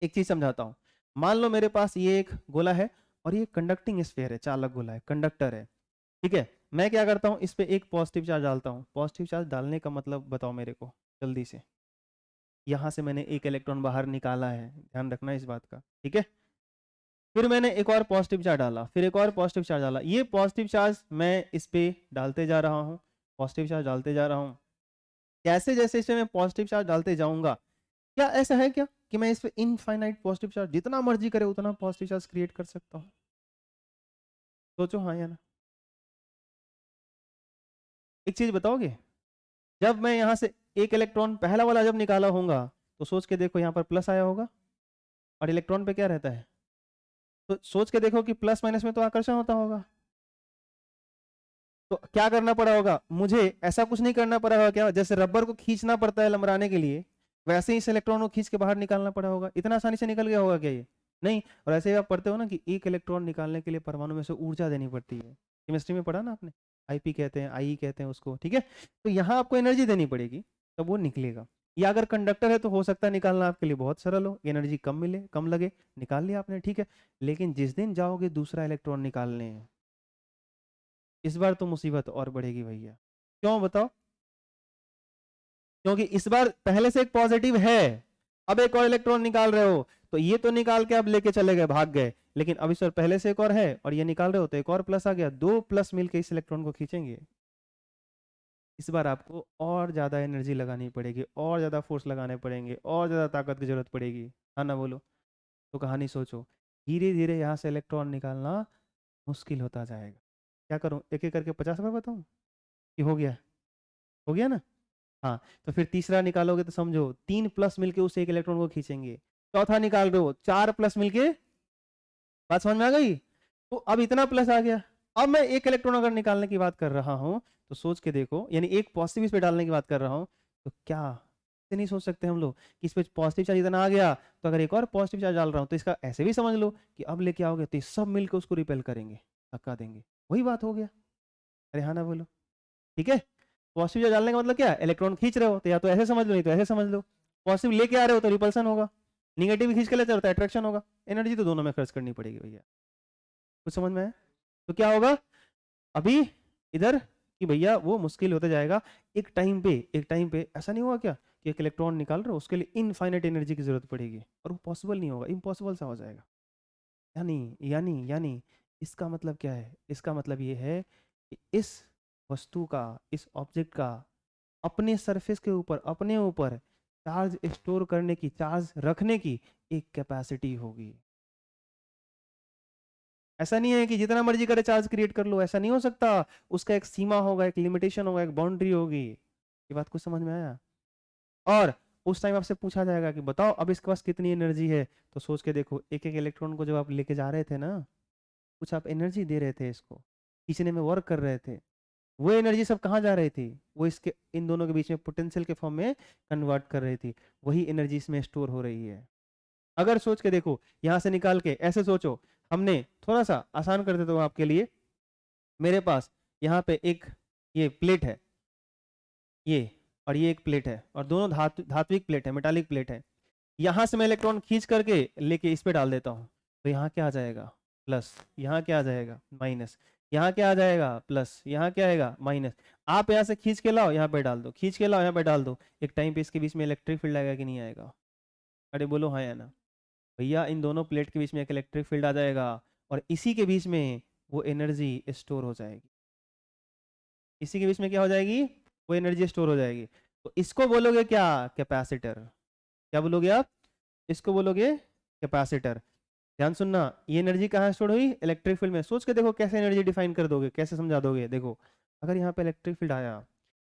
एक चीज समझाता हूं। मान लो मेरे पास ये एक गोला है, और ये कंडक्टिंग स्फीयर है, चालक गोला है, कंडक्टर है। ठीक है, मैं क्या करता हूँ, इस पे एक पॉजिटिव चार्ज डालता हूँ। पॉजिटिव चार्ज डालने का मतलब बताओ मेरे को जल्दी से। यहां से मैंने एक इलेक्ट्रॉन बाहर निकाला है, ध्यान रखना इस बात का। ठीक है, फिर मैंने एक और पॉजिटिव चार्ज डाला, फिर एक और पॉजिटिव चार्ज डाला। ये पॉजिटिव चार्ज मैं इस पे डालते जा रहा हूँ, पॉजिटिव चार्ज डालते जा रहा हूँ। कैसे? जैसे इसमें मैं पॉजिटिव चार्ज डालते जाऊंगा, क्या ऐसा है क्या कि मैं इस पे इनफाइनाइट पॉजिटिव चार्ज जितना मर्जी करे उतना पॉजिटिव चार्ज क्रिएट कर सकता हूँ? सोचो हाँ या ना। एक चीज बताओगे, जब मैं यहां से एक इलेक्ट्रॉन पहला वाला जब निकाला होगा, तो सोच के देखो यहाँ पर प्लस आया होगा, और इलेक्ट्रॉन पे क्या रहता है? तो सोच के देखो कि प्लस माइनस में तो आकर्षण होता होगा। तो क्या करना पड़ा होगा मुझे? ऐसा कुछ नहीं करना पड़ा होगा क्या, जैसे रबर को खींचना पड़ता है लमराने के लिए, वैसे ही इस इलेक्ट्रॉन को खींच के बाहर निकालना पड़ा होगा। इतना आसानी से निकल गया होगा क्या ये? नहीं। और ऐसे ही आप पढ़ते हो ना कि एक इलेक्ट्रॉन निकालने के लिए परमाणु में से ऊर्जा देनी पड़ती है। केमिस्ट्री में पढ़ा ना आपने, आईपी कहते हैं, आई कहते हैं उसको। ठीक है, तो यहाँ आपको एनर्जी देनी पड़ेगी, तब वो निकलेगा। या अगर कंडक्टर है तो हो सकता है निकालना आपके लिए बहुत सरल हो, एनर्जी कम मिले, कम लगे, निकाल लिया आपने। ठीक है, लेकिन जिस दिन जाओगे दूसरा इलेक्ट्रॉन निकालने, इस बार तो मुसीबत और बढ़ेगी भैया। क्यों बताओ? क्योंकि इस बार पहले से एक पॉजिटिव है, अब एक और इलेक्ट्रॉन निकाल रहे हो, तो ये तो निकाल के अब लेके चले गए, भाग गए, लेकिन अब इस बार पहले से एक और है और ये निकाल रहे हो, तो एक और प्लस आ गया, दो प्लस मिलके इस इलेक्ट्रॉन को खींचेंगे। इस बार आपको और ज्यादा एनर्जी लगानी पड़ेगी, और ज्यादा फोर्स लगाने पड़ेंगे, और ज्यादा ताकत की जरूरत पड़ेगी। हाँ ना बोलो? तो कहानी सोचो, धीरे धीरे यहाँ से इलेक्ट्रॉन निकालना मुश्किल होता जाएगा। क्या करूं, एक एक करके 50 बार बताऊं कि हो गया? हो गया ना? हाँ, तो फिर तीसरा निकालोगे तो समझो 3 प्लस मिलके उस एक इलेक्ट्रॉन को खींचेंगे। चौथा निकाल रहे हो, 4 प्लस मिलके, बात समझ में आ गई? तो अब इतना प्लस आ गया। अब मैं एक इलेक्ट्रॉन अगर निकालने की बात कर रहा हूं, तो सोच के देखो, यानी एक पॉजिटिव इस पे डालने की बात कर रहा हूं, तो क्या ऐसे नहीं सोच सकते हम लोग कि इस पे पॉजिटिव चार्ज इतना आ गया, तो अगर एक और पॉजिटिव चार्ज डाल रहा हूं तो इसका ऐसे भी समझ लो कि अब लेके आओगे तो ये सब मिलकर उसको रिपेल करेंगे, धक्का देंगे। वही बात हो गया। अरे हाँ ना बोलो? ठीक है, पॉजिटिव चार्ज डालने का मतलब क्या है? इलेक्ट्रॉन खींच रहे हो तो या तो ऐसे समझ लो, नहीं तो ऐसे समझ लो। पॉजिटिव लेके आ रहे हो तो रिपल्सन होगा, निगेटिव खींच के लेते हो तो अट्रैक्शन होगा। एनर्जी तो दोनों में खर्च करनी पड़ेगी भैया। कुछ समझ में है? तो क्या होगा अभी इधर कि भैया वो मुश्किल होता जाएगा। एक टाइम पे ऐसा नहीं हुआ क्या कि एक इलेक्ट्रॉन निकाल रहे हो, उसके लिए इनफाइनाइट एनर्जी की जरूरत पड़ेगी और वो पॉसिबल नहीं होगा, इम्पॉसिबल सा हो जाएगा। यानी इसका मतलब क्या है? इसका मतलब ये है कि इस वस्तु का, इस ऑब्जेक्ट का अपने सरफेस के ऊपर, अपने ऊपर चार्ज स्टोर करने की, चार्ज रखने की एक कैपेसिटी होगी। ऐसा नहीं है कि जितना मर्जी करे चार्ज क्रिएट कर लो, ऐसा नहीं हो सकता। उसका एक सीमा होगा, एक लिमिटेशन होगा, एक बाउंड्री होगी। ये बात कुछ समझ में आया? और उस टाइम आपसे पूछा जाएगा कि बताओ अब इसके पास कितनी एनर्जी है, तो सोच के देखो, एक एक इलेक्ट्रॉन को जब आप लेके जा रहे थे ना, कुछ आप एनर्जी दे रहे थे, इसको खींचने में वर्क कर रहे थे, वो एनर्जी सब कहाँ जा रही थी? वो इसके, इन दोनों के बीच में पोटेंशियल के फॉर्म में कन्वर्ट कर रही थी। वही एनर्जी इसमें स्टोर हो रही है। अगर सोच के देखो, यहां से निकाल के ऐसे सोचो, हमने थोड़ा सा आसान कर देता हूँ आपके लिए। मेरे पास यहाँ पे एक ये प्लेट है, ये, और ये एक प्लेट है, और दोनों धात्विक प्लेट है, मेटालिक प्लेट है। यहां से मैं इलेक्ट्रॉन खींच करके लेके इस पे डाल देता हूँ, तो यहाँ क्या आ जाएगा? प्लस। यहाँ क्या आ जाएगा? माइनस। यहाँ क्या आ जाएगा? प्लस। यहाँ क्या आएगा? माइनस। आप यहाँ से खींच के लाओ, यहाँ पे डाल दो, खींच के लाओ, यहाँ पे डाल दो, एक टाइम पे इसके बीच में इलेक्ट्रिक फील्ड आएगा कि नहीं आएगा? अरे बोलो हाँ या ना? भैया इन दोनों प्लेट के बीच में एक इलेक्ट्रिक फील्ड आ जाएगा, और इसी के बीच में वो एनर्जी स्टोर हो जाएगी। इसी के बीच में क्या हो जाएगी? वो एनर्जी स्टोर हो जाएगी। तो इसको बोलोगे क्या? कैपेसिटर। क्या बोलोगे आप? इसको बोलोगे कैपेसिटर। ध्यान सुनना, ये एनर्जी कहाँ स्टोर हुई? इलेक्ट्रिक फील्ड में। सोच के देखो कैसे एनर्जी डिफाइन कर दोगे, कैसे समझा दोगे। देखो, अगर यहाँ पे इलेक्ट्रिक फील्ड आया,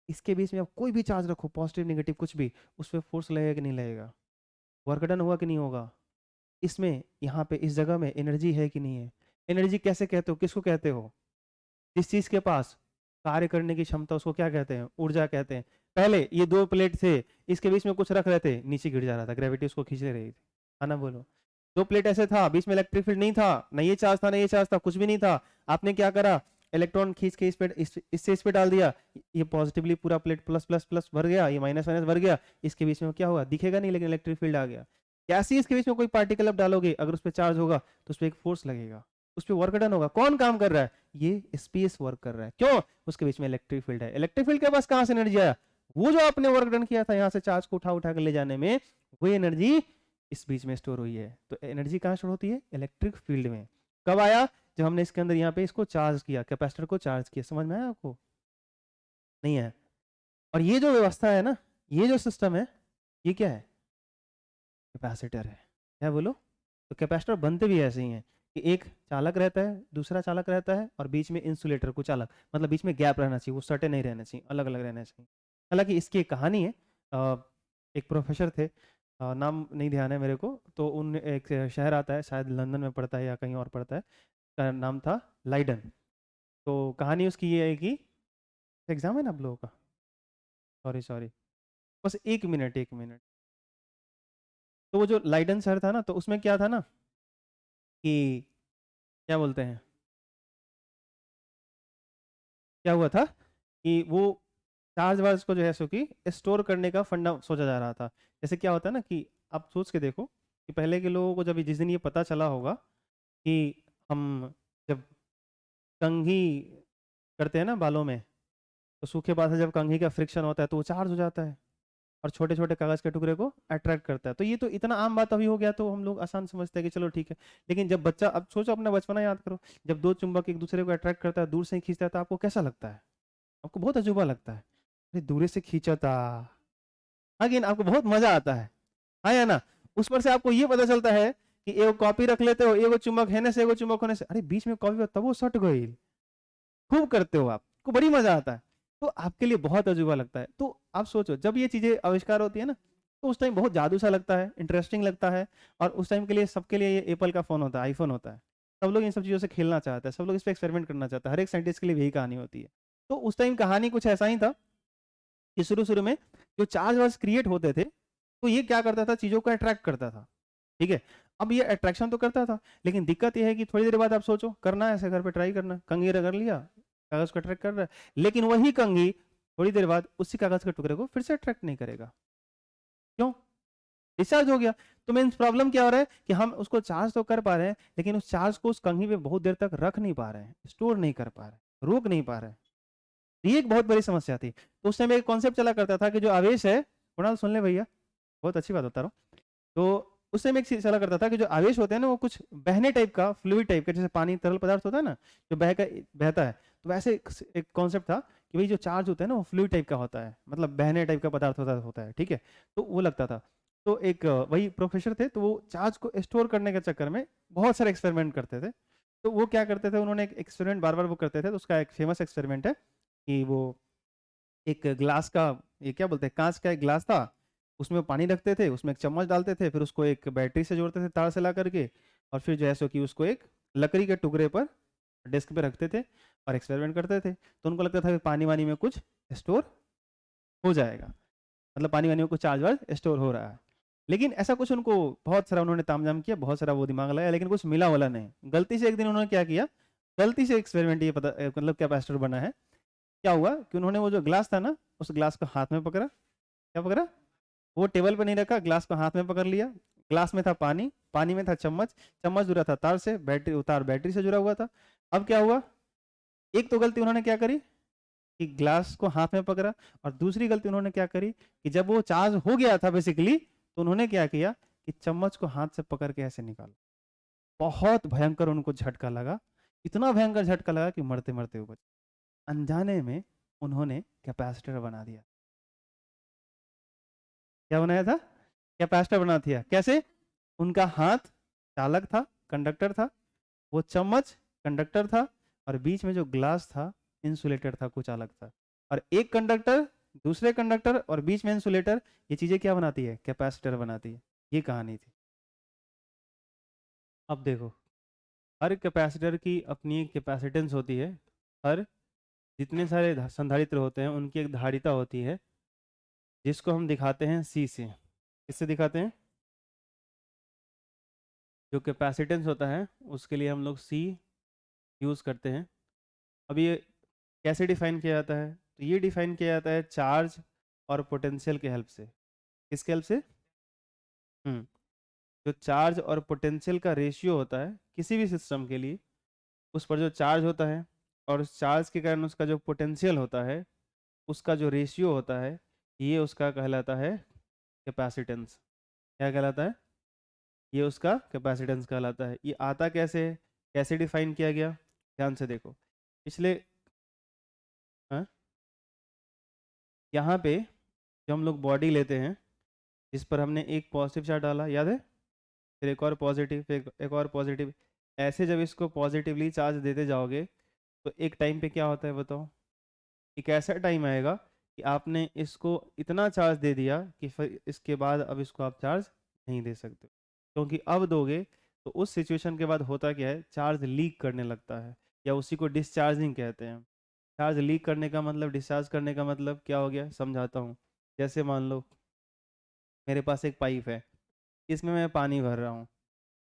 इसके बीच में आप कोई भी चार्ज रखो, पॉजिटिव नेगेटिव कुछ भी, उस पर फोर्स लगेगा कि नहीं लगेगा? वर्क डन होगा कि नहीं होगा? इसमें, यहाँ पे इस जगह में एनर्जी है कि नहीं है? एनर्जी कैसे कहते हो, किसको कहते हो? जिस चीज के पास कार्य करने की क्षमता, उसको क्या कहते हैं? ऊर्जा कहते हैं। पहले ये दो प्लेट थे, इसके बीच में कुछ रख रहे थे, नीचे गिर जा रहा था, ग्रेविटी उसको खींच ले रही थी, है ना? बोलो। दो प्लेट ऐसे था, बीच में इलेक्ट्रिक फील्ड नहीं था, ना ये चार्ज था ना ये चार्ज था, कुछ भी नहीं था। आपने क्या करा? इलेक्ट्रॉन खींच के इससे इस पे डाल दिया, ये पॉजिटिवली पूरा प्लेट प्लस प्लस प्लस भर गया, ये माइनस माइनस भर गया। इसके बीच में क्या हुआ? दिखेगा नहीं, लेकिन इलेक्ट्रिक फील्ड आ गया। कैसे ही इसके बीच में कोई पार्टिकल आप डालोगे, अगर उस पर चार्ज होगा तो उस पर एक फोर्स लगेगा, उस पर वर्क डन होगा। कौन काम कर रहा है? ये स्पेस वर्क कर रहा है। क्यों? उसके बीच में इलेक्ट्रिक फील्ड है। इलेक्ट्रिक फील्ड के पास कहां से एनर्जी आया? वो जो आपने वर्क डन किया था यहाँ से चार्ज को उठा उठा कर ले जाने में, वो एनर्जी इस बीच में स्टोर हुई है। तो एनर्जी कहाँ स्टोर होती है? इलेक्ट्रिक फील्ड में। कब आया? जब हमने इसके अंदर यहाँ पे इसको चार्ज किया, कैपेसिटर को चार्ज किया। समझ में आया आपको? नहीं है? और ये जो व्यवस्था है ना, ये जो सिस्टम है, ये क्या है? कैपेसिटर है। क्या बोलो? तो कैपेसिटर बनते भी ऐसे ही हैं कि एक चालक रहता है, दूसरा चालक रहता है, और बीच में इंसुलेटर को चालक, मतलब बीच में गैप रहना चाहिए, वो सटे नहीं रहना चाहिए, अलग अलग रहना चाहिए। हालांकि इसकी एक कहानी है। एक प्रोफेसर थे, नाम नहीं ध्यान है मेरे को, तो उन एक शहर आता है, शायद लंदन में पड़ता है या कहीं और पड़ता है, का नाम था लाइडन। तो कहानी उसकी ये है कि, एग्जाम है ना आप लोगों का? सॉरी सॉरी, बस एक मिनट एक मिनट। तो वो जो लाइडन शहर था ना, तो उसमें क्या था ना कि, क्या बोलते हैं, क्या हुआ था कि वो चार्ज वार्ज को जो है सो कि स्टोर करने का फंडा सोचा जा रहा था। जैसे क्या होता है ना कि आप सोच के देखो कि पहले के लोगों को जब जिस दिन ये पता चला होगा कि हम जब कंघी करते हैं ना बालों में, तो सूखे बाल से जब कंघी का फ्रिक्शन होता है तो वो चार्ज हो जाता है और छोटे छोटे कागज के टुकड़े को अट्रैक्ट करता है। तो ये तो इतना आम बात अभी हो गया, तो हम लोग आसान समझते हैं कि चलो ठीक है। लेकिन जब बच्चा, अब सोचो अपना बचपना याद करो, जब दो चुंबक एक दूसरे को अट्रैक्ट करता है, दूर से ही खींचता है, तो आपको कैसा लगता है? आपको बहुत अजूबा लगता है, अरे दूर से खींचा था। लेकिन आपको बहुत मजा आता है या ना? उस पर से आपको ये पता चलता है कि एगो कॉपी रख लेते हो, एगो चुंबक है से एगो चुंबक होने से, अरे बीच में कॉपी तब वो सट गई। खूब करते हो आपको बड़ी मजा आता है, तो आपके लिए बहुत अजूबा लगता है। तो आप सोचो जब ये चीजें आविष्कार होती है ना, तो उस टाइम बहुत जादू सा लगता है, इंटरेस्टिंग लगता है। और उस टाइम के लिए सबके लिए ये एप्पल का फोन होता है, आईफोन होता है, सब लोग इन सब चीज़ों से खेलना चाहते हैं, सब लोग इस पर एक्सपेरिमेंट करना चाहता है। हर एक साइंटिस्ट के लिए यही कहानी होती है। तो उस टाइम कहानी कुछ ऐसा ही था कि शुरू शुरू में जो चार्ज वार्ज क्रिएट होते थे, तो ये क्या करता था? चीज़ों को अट्रैक्ट करता था। ठीक है, अब ये अट्रैक्शन तो करता था, लेकिन दिक्कत ये है कि थोड़ी देर बाद आप सोचो, करना है ऐसे घर पे, ट्राई करना, कंघी रगड़ लिया, कागज को अट्रैक्ट कर रहा है, लेकिन वही कंघी थोड़ी देर बाद उसी कागज के टुकड़े को फिर से अट्रैक्ट नहीं करेगा। क्यों? डिस्चार्ज हो गया। तो मीन्स प्रॉब्लम क्या हो रहा है कि हम उसको चार्ज तो कर पा रहे हैं, लेकिन उस चार्ज को उस कंघी पे बहुत देर तक रख नहीं पा रहे हैं, स्टोर नहीं कर पा रहे, रोक नहीं पा रहे। ये एक बहुत बड़ी समस्या थी। तो उस समय एक कॉन्सेप्ट चला करता था कि जो आवेश है कुणाल सुन ले भैया, बहुत अच्छी बात बता रहा हूँ। तो उस समय एक चीज चला करता था कि जो आवेश होते हैं ना वो कुछ बहने टाइप का, फ्लूइड टाइप का, जैसे पानी तरल पदार्थ होता है ना जो बहता है, तो वैसे एक कॉन्सेप्ट था कि भाई जो चार्ज होता है ना वो फ्लूइड टाइप का होता है, मतलब बहने टाइप का पदार्थ होता है, ठीक है। तो वो लगता था। तो एक वही प्रोफेसर थे, तो वो चार्ज को स्टोर करने के चक्कर में बहुत सारे एक्सपेरिमेंट करते थे। तो वो क्या करते थे, उन्होंने एक एक्सपेरिमेंट बार बार वो करते थे, तो उसका एक फेमस एक्सपेरिमेंट है कि वो एक ग्लास का, ये क्या बोलते हैं, कांच का एक ग्लास था, उसमें पानी रखते थे, उसमें एक चम्मच डालते थे, फिर उसको एक बैटरी से जोड़ते थे तार से ला करके, और फिर जो है सो कि उसको एक लकड़ी के टुकड़े पर डेस्क पे रखते थे और एक्सपेरिमेंट करते थे। तो उनको लगता था कि पानी वानी में कुछ स्टोर हो जाएगा, मतलब पानी वानी में कुछ चार्ज वार्ज स्टोर हो रहा है। लेकिन ऐसा कुछ उनको, बहुत सारा उन्होंने तामझाम किया, बहुत सारा वो दिमाग लगाया, लेकिन कुछ मिला वाला नहीं। गलती से एक दिन उन्होंने क्या किया, गलती से एक्सपेरिमेंट, ये पता मतलब कैपेसिटर बना है। क्या हुआ कि उन्होंने वो जो ग्लास था ना, उस ग्लास को हाथ में पकड़ा। क्या पकड़ा? वो टेबल पे नहीं रखा, ग्लास को हाथ में पकड़ लिया। ग्लास में था पानी, पानी में था चम्मच, चम्मच जुड़ा था तार से, बैटरी, तार बैटरी से जुड़ा हुआ था। अब क्या हुआ, एक तो गलती उन्होंने क्या करी कि ग्लास को हाथ में पकड़ा, और दूसरी गलती उन्होंने क्या करी कि जब वो चार्ज हो गया था बेसिकली, तो उन्होंने क्या किया कि चम्मच को हाथ से पकड़ के ऐसे निकाला। बहुत भयंकर उनको झटका लगा, इतना भयंकर झटका लगा कि मरते मरते वो बचे। अनजाने में उन्होंने कैपेसिटर बना दिया। क्या बनाया था? कैपेसिटर बना दिया। कैसे? उनका हाथ चालक था, कंडक्टर था, वो चम्मच कंडक्टर था, और बीच में जो ग्लास था इंसुलेटर था, कुछ अलग था। और एक कंडक्टर, दूसरे कंडक्टर, और बीच में इंसुलेटर, ये चीजें क्या बनाती है? कैपेसिटर बनाती है। ये कहानी थी। अब देखो, हर कैपेसिटर की अपनी एक कैपेसिटेंस होती है। हर जितने सारे संधारित्र होते हैं उनकी एक धारिता होती है, जिसको हम दिखाते हैं सी से। किससे दिखाते हैं? जो कैपेसिटेंस होता है उसके लिए हम लोग सी यूज़ करते हैं। अब ये कैसे डिफाइन किया जाता है? तो ये डिफाइन किया जाता है चार्ज और पोटेंशियल के हेल्प से। किसके हेल्प से? हम्म जो चार्ज और पोटेंशियल का रेशियो होता है किसी भी सिस्टम के लिए, उस पर जो चार्ज होता है और उस चार्ज के कारण उसका जो पोटेंशियल होता है, उसका जो रेशियो होता है, ये उसका कहलाता है कैपेसिटेंस। क्या कहलाता है? ये उसका कैपेसिटेंस कहलाता है। ये आता कैसे है, कैसे डिफाइन किया गया? ध्यान से देखो। पिछले, हाँ, यहाँ पे जो हम लोग बॉडी लेते हैं, इस पर हमने एक पॉजिटिव चार्ज डाला, याद है? फिर एक और पॉजिटिव, फिर एक और पॉजिटिव। ऐसे जब इसको पॉजिटिवली चार्ज देते जाओगे तो एक टाइम पे क्या होता है बताओ? एक ऐसा टाइम आएगा कि आपने इसको इतना चार्ज दे दिया कि फिर इसके बाद अब इसको आप चार्ज नहीं दे सकते, क्योंकि अब दोगे तो उस सिचुएशन के बाद होता क्या है, चार्ज लीक करने लगता है, या उसी को डिस्चार्जिंग कहते हैं। चार्ज लीक करने का मतलब, डिस्चार्ज करने का मतलब क्या हो गया, समझाता हूँ। जैसे मान लो मेरे पास एक पाइप है, इसमें मैं पानी भर रहा हूँ,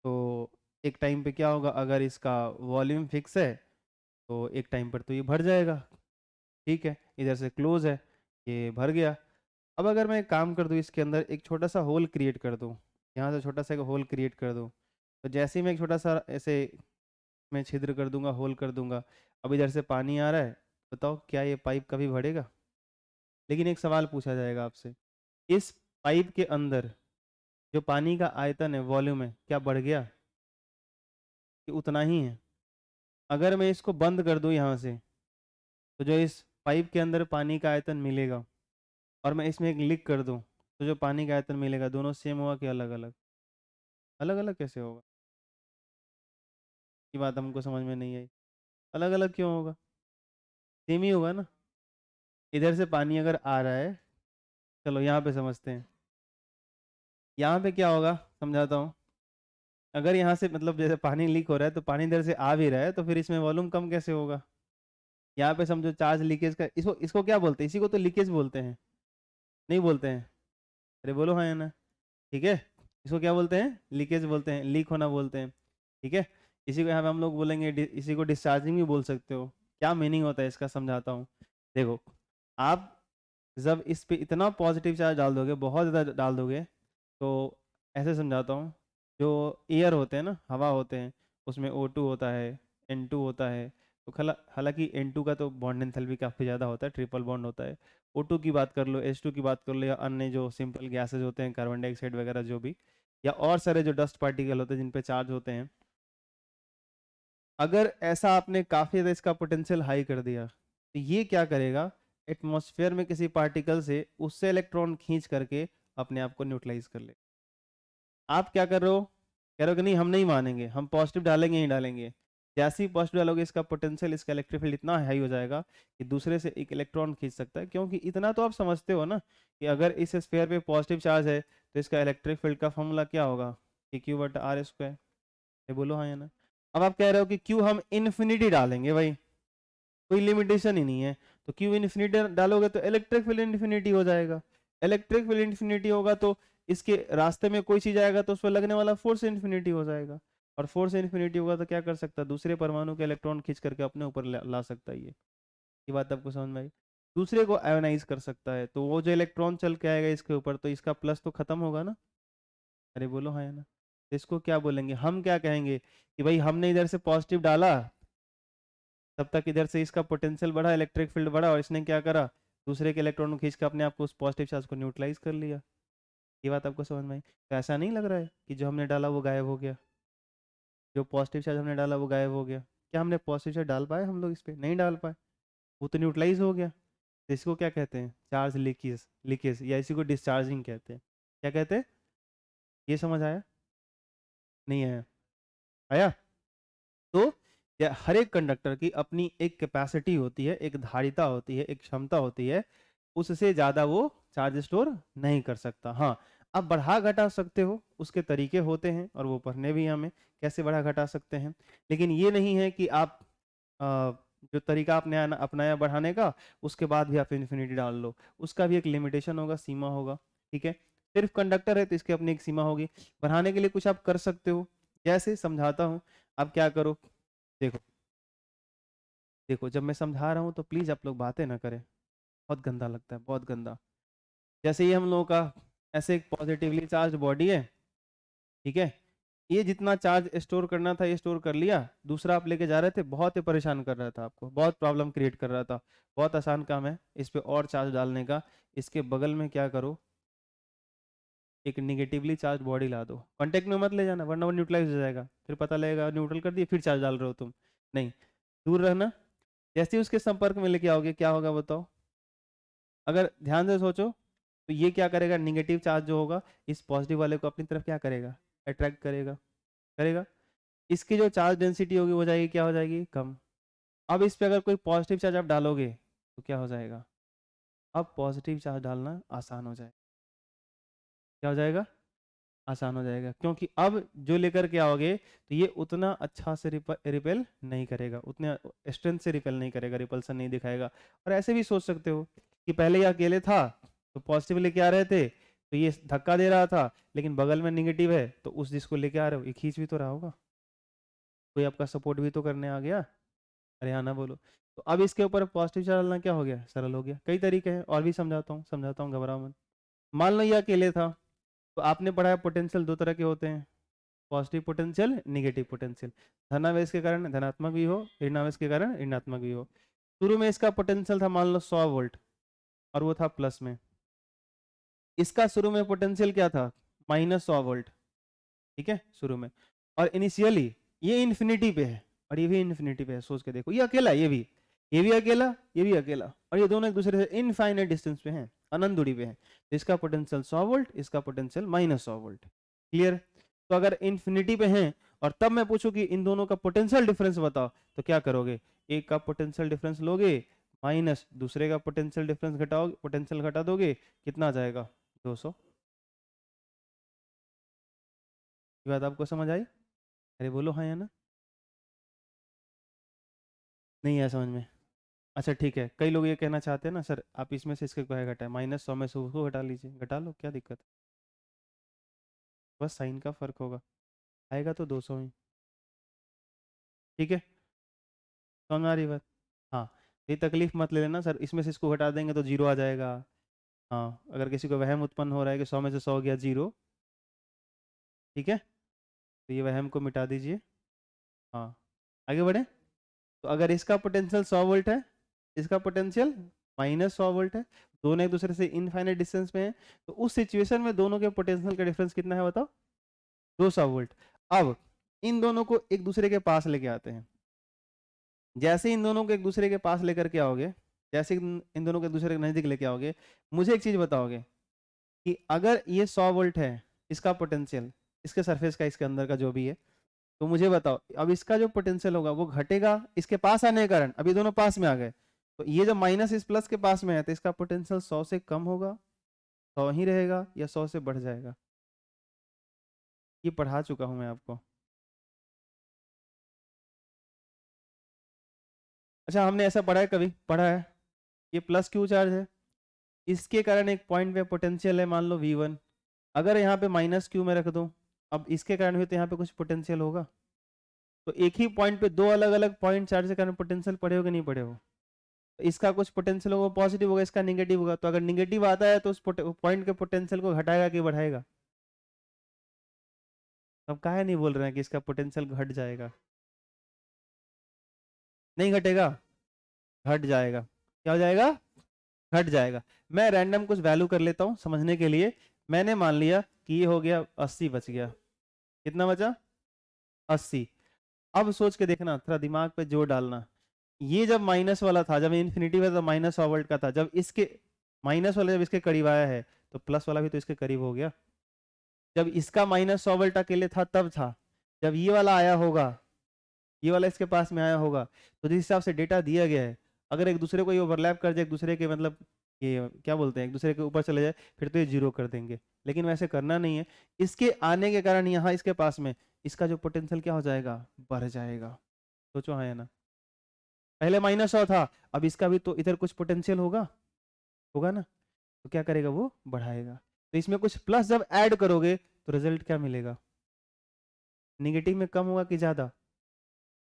तो एक टाइम पे क्या होगा, अगर इसका वॉल्यूम फिक्स है तो एक टाइम पर तो ये भर जाएगा, ठीक है, इधर से क्लोज है, ये भर गया। अब अगर मैं एक काम कर दूँ, इसके अंदर एक छोटा सा होल क्रिएट कर दूँ, यहाँ से छोटा सा एक होल क्रिएट कर दूँ, तो जैसे ही मैं एक छोटा सा ऐसे मैं छिद्र कर दूंगा, होल कर दूंगा, अब इधर से पानी आ रहा है, बताओ क्या ये पाइप कभी भरेगा? लेकिन एक सवाल पूछा जाएगा आपसे, इस पाइप के अंदर जो पानी का आयतन है, वॉल्यूम है, क्या बढ़ गया कि उतना ही है? अगर मैं इसको बंद कर दूं यहाँ से, तो जो इस पाइप के अंदर पानी का आयतन मिलेगा, और मैं इसमें एक लीक कर दूं, तो जो पानी का आयतन मिलेगा दोनों सेम होगा कि अलग अलग? अलग अलग कैसे होगा? ये बात हमको समझ में नहीं आई। अलग अलग क्यों होगा? सेम ही होगा ना। इधर से पानी अगर आ रहा है, चलो यहाँ पे समझते हैं, यहाँ पे क्या होगा समझाता हूँ। अगर यहाँ से मतलब जैसे पानी लीक हो रहा है तो पानी इधर से आ भी रहा है, तो फिर इसमें वॉल्यूम कम कैसे होगा? यहाँ पे समझो चार्ज लीकेज का, इसको इसको क्या बोलते हैं? इसी को तो लीकेज बोलते हैं, नहीं बोलते हैं? अरे बोलो हाँ या ना। ठीक है, इसको क्या बोलते हैं? लीकेज बोलते हैं, लीक होना बोलते हैं। ठीक है, इसी को यहाँ पे हम लोग बोलेंगे इसी को डिस्चार्जिंग भी बोल सकते हो। क्या मीनिंग होता है इसका, समझाता हूँ। देखो, आप जब इस पे इतना पॉजिटिव चार्ज डाल दोगे, बहुत ज़्यादा डाल दोगे, तो ऐसे समझाता हूँ, जो एयर होते हैं ना, हवा होते हैं, उसमें O2 होता है, N2 होता है, तो हालांकि N2 का तो बॉन्ड एंथैल्पी काफ़ी ज़्यादा होता है, ट्रिपल बॉन्ड होता है। O2 की बात कर लो, H2 की बात कर लो, या अन्य जो सिंपल गैसेज होते हैं, कार्बन डाइऑक्साइड वगैरह जो भी, या और सारे जो डस्ट पार्टिकल होते हैं जिन पे चार्ज होते हैं, अगर ऐसा आपने काफ़ी ज़्यादा इसका पोटेंशियल हाई कर दिया तो ये क्या करेगा, एटमॉस्फेयर में किसी पार्टिकल से उससे इलेक्ट्रॉन खींच करके अपने आप को न्यूट्रलाइज कर ले। आप क्या कर रहे हो, कह रहे हो कि नहीं हम नहीं मानेंगे, हम पॉजिटिव डालेंगे ही डालेंगे। जैसे ही पॉजिटिव डालोगे इसका पोटेंशियल, इसका इलेक्ट्रिक फील्ड इतना हाई हो जाएगा कि दूसरे से एक इलेक्ट्रॉन खींच सकता है। क्योंकि इतना तो आप समझते हो ना कि अगर इस स्फीयर पे पॉजिटिव चार्ज है तो इसका इलेक्ट्रिक फील्ड का फॉर्मूला क्या होगा, कि क्यू बटा आर स्क्वायर। ये बोलो हाँ या ना। अब आप कह रहे हो कि क्यू हम इन्फिनिटी डालेंगे, भाई कोई लिमिटेशन ही नहीं है, तो क्यू इन्फिनिटी डालोगे तो इलेक्ट्रिक फील्ड इन्फिनिटी हो जाएगा। इलेक्ट्रिक फील्ड इन्फिनिटी होगा तो इसके रास्ते में कोई चीज आएगा तो उस पर लगने वाला फोर्स इन्फिनिटी हो जाएगा, और फोर्स इन्फिनिटी होगा तो क्या कर सकता है, दूसरे परमाणु के इलेक्ट्रॉन खींच करके अपने ऊपर ला सकता है। ये बात आपको समझ में आई। दूसरे को आयोनाइज कर सकता है, तो वो जो इलेक्ट्रॉन चल के आएगा इसके ऊपर तो इसका प्लस तो खत्म होगा ना। अरे बोलो हाँ या ना। तो इसको क्या बोलेंगे, हम क्या कहेंगे कि भाई हमने इधर से पॉजिटिव डाला, तब तक इधर से इसका पोटेंशियल बढ़ा, इलेक्ट्रिक फील्ड बढ़ा, और इसने क्या करा, दूसरे के इलेक्ट्रॉन को खींच के अपने आप को उस पॉजिटिव चार्ज को न्यूट्रलाइज कर लिया। ये बात आपको समझ में आई। तो ऐसा नहीं लग रहा है कि जो हमने डाला वो गायब हो गया, जो पॉजिटिव चार्ज हमने डाला वो गायब हो गया। क्या हमने पॉजिटिव चार्ज डाल पाए, हम लोग इस पर नहीं डाल पाए, वो तो न्यूट्रलाइज हो गया। तो इसको क्या कहते हैं, चार्ज लीकेज, लीकेज, या इसी को डिस्चार्जिंग कहते हैं। क्या कहते हैं, ये समझ आया, नहीं आया, आया। तो हर एक कंडक्टर की अपनी एक कैपेसिटी होती है, एक धारिता होती है, एक क्षमता होती है, उससे ज़्यादा वो चार्ज स्टोर नहीं कर सकता। हाँ, आप बढ़ा घटा सकते हो, उसके तरीके होते हैं और वो पढ़ने भी हमें कैसे बढ़ा घटा सकते हैं। लेकिन ये नहीं है कि आप जो तरीका आपने अपनाया बढ़ाने का, उसके बाद भी आप इन्फिनिटी डाल लो, उसका भी एक लिमिटेशन होगा, सीमा होगा। ठीक है, सिर्फ कंडक्टर है तो इसकी अपनी एक सीमा होगी। बढ़ाने के लिए कुछ आप कर सकते हो, जैसे समझाता हूँ। आप क्या करो, देखो देखो, जब मैं समझा रहा हूँ तो प्लीज आप लोग बातें ना करें, बहुत गंदा लगता है, बहुत गंदा। जैसे ये हम लोगों का ऐसे एक पॉजिटिवली चार्ज बॉडी है, ठीक है, ये जितना चार्ज स्टोर करना था ये स्टोर कर लिया, दूसरा आप लेके जा रहे थे, बहुत ही परेशान कर रहा था आपको, बहुत प्रॉब्लम क्रिएट कर रहा था। बहुत आसान काम है इस पे और चार्ज डालने का। इसके बगल में क्या करो, एक निगेटिवली चार्ज बॉडी ला दो, कांटेक्ट में मत ले जाना वरना वो न्यूट्रलाइज हो जाएगा, फिर पता लगेगा न्यूट्रल कर दिए फिर चार्ज डाल रहे हो तुम, नहीं, दूर रहना। जैसे ही उसके संपर्क में लेके आओगे क्या होगा बताओ, अगर ध्यान से सोचो, तो ये क्या करेगा, निगेटिव चार्ज जो होगा इस पॉजिटिव वाले को अपनी तरफ क्या करेगा, अट्रैक्ट करेगा, करेगा। इसकी जो चार्ज डेंसिटी होगी हो जाएगी, क्या हो जाएगी, कम। अब इस पे अगर कोई पॉजिटिव चार्ज आप डालोगे तो क्या हो जाएगा, अब पॉजिटिव चार्ज डालना आसान हो जाएगा। क्या हो जाएगा, आसान हो जाएगा, क्योंकि अब जो लेकर के आओगे तो ये उतना अच्छा से रिपेल नहीं करेगा, उतने स्ट्रेंथ से रिपेल नहीं करेगा, रिपल्सन नहीं दिखाएगा। और ऐसे भी सोच सकते हो कि पहले ये अकेले था तो पॉजिटिव लेके आ रहे थे तो ये धक्का दे रहा था, लेकिन बगल में निगेटिव है तो उस जिसको लेके आ रहे हो ये खींच भी तो रहा होगा, कोई आपका सपोर्ट भी तो करने आ गया। अरे हाँ ना बोलो। तो अब इसके ऊपर पॉजिटिव चार्ज डालना क्या हो गया, सरल हो गया। कई तरीके हैं और भी समझाता हूँ, घबराओ मत। मान लो ये अकेले था, तो आपने पढ़ा है पोटेंशियल दो तरह के होते हैं, पॉजिटिव पोटेंशियल, नेगेटिव पोटेंशियल। धनावेश के कारण धनात्मक भी हो, ऋणावेश के कारण ऋणात्मक भी हो। शुरू में इसका पोटेंशियल था मान लो 100 वोल्ट और वो था प्लस में। इसका शुरू में पोटेंशियल क्या था, -100 वोल्ट, ठीक है शुरू में। और इनिशियली ये इन्फिनिटी पे है और ये भी इन्फिनिटी पे है, सोच के देखो, ये अकेला, ये भी अकेला, ये भी अकेला, और ये दोनों एक दूसरे से इनफाइनाइट डिस्टेंस पे हैं, अनंत दूरी पे हैं। तो इसका पोटेंशियल 100 वोल्ट, इसका पोटेंशियल -100 वोल्ट। क्लियर। तो अगर इन्फिनिटी पे हैं और तब मैं पूछूं कि इन दोनों का पोटेंशियल डिफरेंस बताओ, तो क्या करोगे, एक का पोटेंशियल डिफरेंस लोगे माइनस दूसरे का पोटेंशियल डिफरेंस घटाओगे, पोटेंशियल घटा दोगे, कितना आ जाएगा, 200। ये बात आपको समझ आई, अरे बोलो हाँ या ना। नहीं है समझ में, अच्छा ठीक है। कई लोग ये कहना चाहते हैं ना सर आप इसमें से इसके क्या घटाए, -100 में से उसको घटा लीजिए, घटा लो क्या दिक्कत है, बस साइन का फर्क होगा, आएगा तो 200 ही। ठीक है, समझ में आ रही बात। हाँ, ये तकलीफ मत ले लेना सर, इसमें से इसको घटा देंगे तो जीरो आ जाएगा। हाँ, अगर किसी को वहम उत्पन्न हो रहा है कि 100 में से 100 गया जीरो, ठीक है, तो ये वहम को मिटा दीजिए। हाँ, आगे बढ़े। तो अगर इसका पोटेंशियल 100 वोल्ट है, इसका पोटेंशियल -100 वोल्ट है, दोनों एक दूसरे से इनफाइनाइट डिस्टेंस में है, तो उस सिचुएशन में दोनों के पोटेंशियल का डिफरेंस कितना है बताओ? 200 वोल्ट। अब इन दोनों को एक दूसरे के पास लेके आते हैं। जैसे इन दोनों को एक दूसरे के पास लेकर के आओगे, जैसे इन दोनों को एक दूसरे के नजदीक लेके आओगे, मुझे एक चीज बताओगे कि अगर ये 100 वोल्ट है इसका पोटेंशियल, इसके सरफेस का, इसके अंदर का जो भी है, तो मुझे बताओ अब इसका जो पोटेंशियल होगा वो घटेगा इसके पास आने के कारण, अभी दोनों पास में आ गए, तो ये जो माइनस इस प्लस के पास में है तो इसका पोटेंशियल 100 से कम होगा, 100 ही रहेगा, या 100 से बढ़ जाएगा? ये पढ़ा चुका हूं मैं आपको। अच्छा, हमने ऐसा पढ़ा है, कभी पढ़ा है? ये प्लस क्यू चार्ज है, इसके कारण एक पॉइंट पे पोटेंशियल है, मान लो V1। अगर यहाँ पे माइनस क्यू में रख दूं, अब इसके कारण भी तो यहाँ पे कुछ पोटेंशियल होगा, तो एक ही पॉइंट पे दो अलग अलग पॉइंट चार्ज के कारण पोटेंशियल पड़े हो कि नहीं पड़े हो? तो इसका कुछ पोटेंशियल होगा पॉजिटिव होगा, इसका नेगेटिव होगा, तो अगर नेगेटिव आता है तो उस पॉइंट के पोटेंशियल को घटाएगा कि बढ़ाएगा? अब काहे नहीं बोल रहे हैं कि इसका पोटेंशियल घट जाएगा? नहीं घटेगा, घट जाएगा। क्या हो जाएगा? घट जाएगा। मैं रैंडम कुछ वैल्यू कर लेता हूं समझने के लिए। मैंने मान लिया कि ये हो गया 80 बच गया। कितना बचा? 80। अब सोच के देखना, थोड़ा दिमाग पे जोर डालना। ये जब माइनस वाला था, जब इन्फिनिटी वाला -100 वोल्ट का था, जब इसके माइनस वाला जब इसके करीब आया है तो प्लस वाला भी तो इसके करीब हो गया। जब इसका -100 वोल्ट अकेले था तब था, जब ये वाला आया होगा, ये वाला इसके पास में आया होगा, तो जिस हिसाब से डेटा दिया गया है, अगर एक दूसरे को ये ओवरलैप कर जाए, एक दूसरे के मतलब ये क्या बोलते हैं, एक दूसरे के ऊपर चले जाए, फिर तो ये जीरो कर देंगे, लेकिन वैसे करना नहीं है। इसके आने के कारण यहाँ इसके पास में इसका जो पोटेंशियल क्या हो जाएगा? बढ़ जाएगा। सोचो हाँ या ना? पहले -100 था, अब इसका भी तो इधर कुछ पोटेंशियल होगा, होगा ना? तो क्या करेगा? वो बढ़ाएगा। तो इसमें कुछ प्लस जब ऐड करोगे तो रिजल्ट क्या मिलेगा? निगेटिव में कम होगा कि ज्यादा?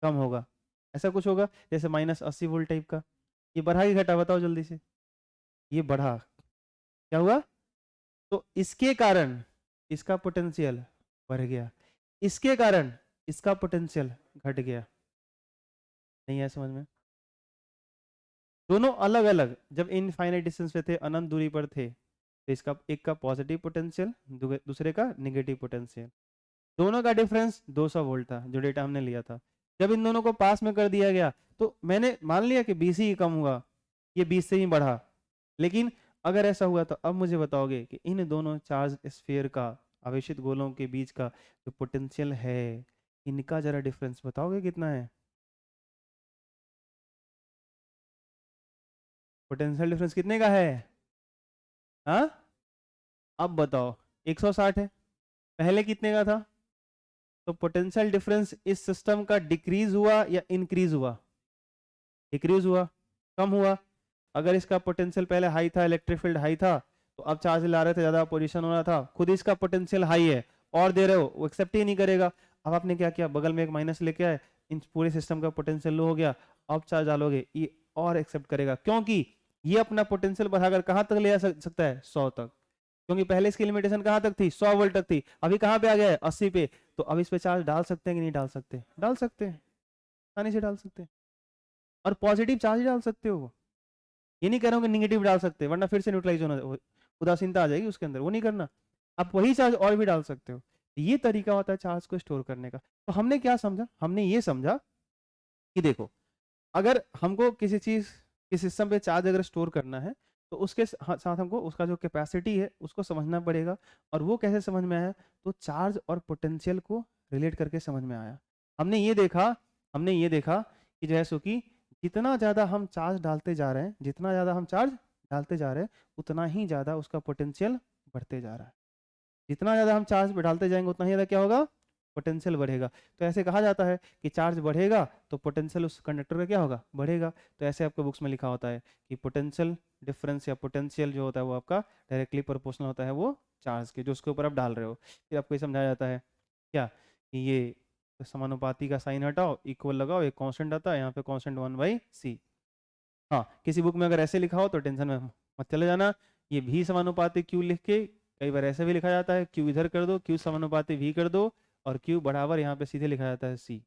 कम होगा। ऐसा कुछ होगा जैसे -80 वोल्ट टाइप का। ये बढ़ा कि घटा बताओ जल्दी से? ये बढ़ा। क्या हुआ? तो इसके कारण इसका पोटेंशियल बढ़ गया, इसके कारण इसका पोटेंशियल घट गया। नहीं है समझ में? दोनों अलग अलग जब इनफाइनाइट डिस्टेंस पे थे, अनंत दूरी पर थे, तो इसका एक का पॉजिटिव पोटेंशियल, दूसरे का नेगेटिव पोटेंशियल, दोनों का डिफरेंस 200 वोल्ट था जो डेटा हमने लिया था। जब इन दोनों को पास में कर दिया गया तो मैंने मान लिया कि 20 ही कम हुआ, ये 20 से ही बढ़ा। लेकिन अगर ऐसा हुआ तो अब मुझे बताओगे कि इन दोनों चार्ज स्फीयर का, आवेशित गोलों के बीच का जो पोटेंशियल है, इनका जरा डिफरेंस बताओगे कितना है? पोटेंशियल डिफरेंस कितने का है? हाँ, अब बताओ। 160 है, पहले कितने का था? तो पोटेंशियल डिफरेंस इस सिस्टम का डिक्रीज हुआ या इंक्रीज हुआ? डिक्रीज हुआ, कम हुआ। अगर इसका पोटेंशियल पहले हाई था, इलेक्ट्रिक फील्ड हाई था, तो अब चार्ज ला रहे थे, ज्यादा पोजीशन हो रहा था, खुद इसका पोटेंशियल हाई है और दे रहे हो, वो एक्सेप्ट ही नहीं करेगा। अब आपने क्या किया? बगल में एक माइनस लेके आए, इन पूरे सिस्टम का पोटेंशियल लो हो गया। अब चार्ज डालोगे, ये और एक्सेप्ट करेगा, क्योंकि ये अपना पोटेंशियल बढ़ाकर कहां तक ले जा सकता है? 100 तक। क्योंकि पहले इसकी लिमिटेशन कहां तक थी? 100 वोल्ट तक थी, अभी कहां पे आ गया है? 80 पे। तो अब इस पे चार्ज डाल सकते हैं कि नहीं डाल सकते? डाल सकते हैं, आसानी से डाल सकते हैं, और पॉजिटिव चार्ज डाल सकते हो। ये नहीं कह रहा हूँ कि निगेटिव डाल सकते, वरना फिर से न्यूट्रलाइज होना, उदासीनता आ जाएगी उसके अंदर, वो नहीं करना। आप वही चार्ज और भी डाल सकते हो। ये तरीका होता है चार्ज को स्टोर करने का। तो हमने क्या समझा? हमने ये समझा कि देखो, अगर हमको किसी चीज के सिस्टम पे चार्ज अगर स्टोर करना है तो उसके साथ हमको उसका जो कैपेसिटी है उसको समझना पड़ेगा। और वो कैसे समझ में आया? तो चार्ज और पोटेंशियल को रिलेट करके समझ में आया। हमने ये देखा कि जैसे कि जितना ज़्यादा हम चार्ज डालते जा रहे हैं, जितना ज़्यादा हम चार्ज डालते जा रहे हैं, उतना ही ज़्यादा उसका पोटेंशियल बढ़ते जा रहा है। जितना ज़्यादा हम चार्ज डालते जाएंगे उतना ही ज़्यादा क्या होगा? पोटेंशियल बढ़ेगा। तो ऐसे कहा जाता है कि चार्ज बढ़ेगा तो पोटेंशियल उस कंडक्टर का क्या होगा? बढ़ेगा। तो ऐसे आपको बुक्स में लिखा होता है कि पोटेंशियल डिफरेंस या पोटेंशियल जो होता है वो आपका डायरेक्टली प्रोपोर्शनल होता है वो चार्ज के, जो उसके ऊपर आप डाल रहे हो। फिर आपको ये समझाया जाता है क्या कि ये समानुपाती का साइन हटाओ, इक्वल लगाओ, एक कांस्टेंट आता है, यहाँ पे कांस्टेंट 1/c। हाँ, किसी बुक में अगर ऐसे लिखा हो तो टेंशन में मत चले जाना। ये भी समानुपाती क्यू लिख के कई बार ऐसे भी लिखा जाता है, क्यू इधर कर दो, क्यू समानुपाती v कर दो, और क्यू बराबर यहाँ पे सीधे लिखा जाता है c,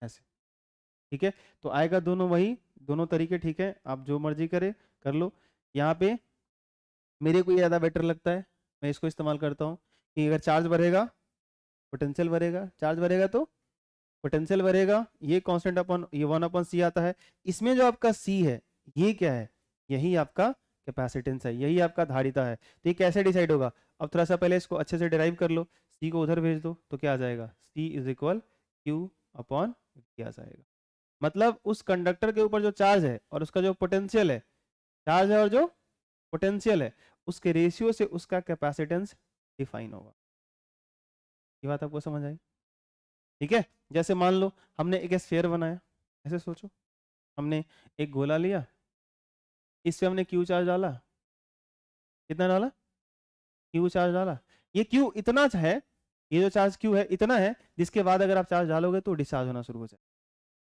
ऐसे। ठीक है, तो आएगा दोनों वही, दोनों तरीके, ठीक है, आप जो मर्जी करे कर लो। यहाँ पे मेरे को ये ज़्यादा बेटर लगता है, मैं इसको इस्तेमाल करता हूँ कि अगर चार्ज बढ़ेगा पोटेंशियल बढ़ेगा, चार्ज बढ़ेगा तो पोटेंशियल बढ़ेगा, ये कांस्टेंट अपन ये 1/c आता है। इसमें जो आपका c है ये क्या है, यही आपका कैपेसिटेंस है, यही आपका धारिता है। तो ये कैसे डिसाइड होगा, अब थोड़ा सा पहले इसको अच्छे से डिराइव कर लो, c को उधर भेज दो तो क्या आ जाएगा, c इज इक्वल Q/V आ जाएगा। मतलब उस कंडक्टर के ऊपर जो चार्ज है और उसका जो पोटेंशियल है, चार्ज है और जो पोटेंशियल है, उसके रेशियो से उसका कैपेसिटेंस डिफाइन होगा। ये बात आपको समझ आई? ठीक है, जैसे मान लो हमने एक स्फीयर बनाया, ऐसे सोचो हमने एक गोला लिया, इससे हमने क्यू चार्ज डाला, कितना डाला, क्यू चार्ज डाला, ये क्यू इतना है, ये जो चार्ज क्यू है इतना है जिसके बाद अगर आप चार्ज डालोगे तो डिस्चार्ज होना शुरू हो जाए।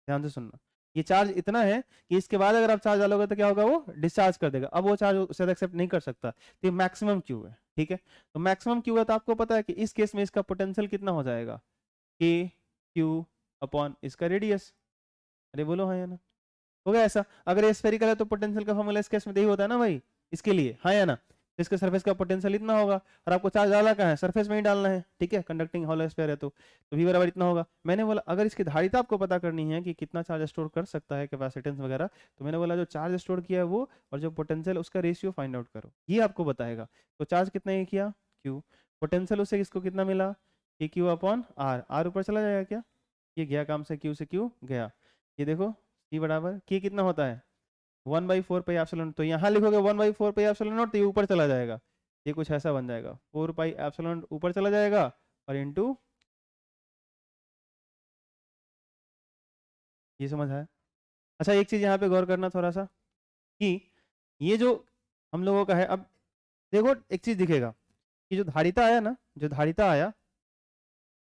ध्यान से सुनना, ये चार्ज इतना है कि इसके बाद अगर आप चार्ज डालोगे तो क्या होगा, वो डिस्चार्ज कर देगा, अब वो चार्ज उससे एक्सेप्ट नहीं कर सकता, तो ये मैक्सिमम क्यू है। ठीक है, तो मैक्सिमम क्यू है तो आपको पता है कि इस केस में इसका पोटेंशियल कितना हो जाएगा, के क्यू अपॉन इसका रेडियस। अरे बोलो हाँ या ना, हो गया ऐसा। अगर ये स्फेरिकल है तो पोटेंशियल का फॉर्मूला इस केस में यही होता है ना भाई, इसके लिए, हाँ या ना, तो इसके सरफेस का पोटेंशियल इतना होगा और आपको चार्ज डालना कहाँ है, सरफेस में ही डालना है। ठीक है, कंडक्टिंग हॉलो स्फीयर है तो v बराबर इतना होगा। मैंने बोला अगर इसकी धारिता आपको पता करनी है कि कितना चार्ज स्टोर कर सकता है, कैपेसिटेंस वगैरह, तो मैंने बोला जो चार्ज स्टोर किया है वो और जो पोटेंशियल उसका रेशियो फाइंड आउट करो, ये आपको बताएगा। तो चार्ज कितना ये किया q, पोटेंशियल उससे इसको कितना मिला कि q अपॉन r, r ऊपर चला जाएगा क्या, ये गया काम से, q से q गया, ये देखो c बराबर k कितना होता है 1/4 पाई एप्सिलॉन, तो यहाँ लिखोगे 1/4 पाई एप्सिलॉन नॉट तो ये ऊपर चला जाएगा, ये कुछ ऐसा बन जाएगा 4 पाई एप्सिलॉन ऊपर चला जाएगा और इनटू, ये समझ आया? अच्छा एक चीज यहाँ पे गौर करना थोड़ा सा कि ये जो हम लोगों का है, अब देखो एक चीज दिखेगा कि जो धारिता आया ना, जो धारिता आया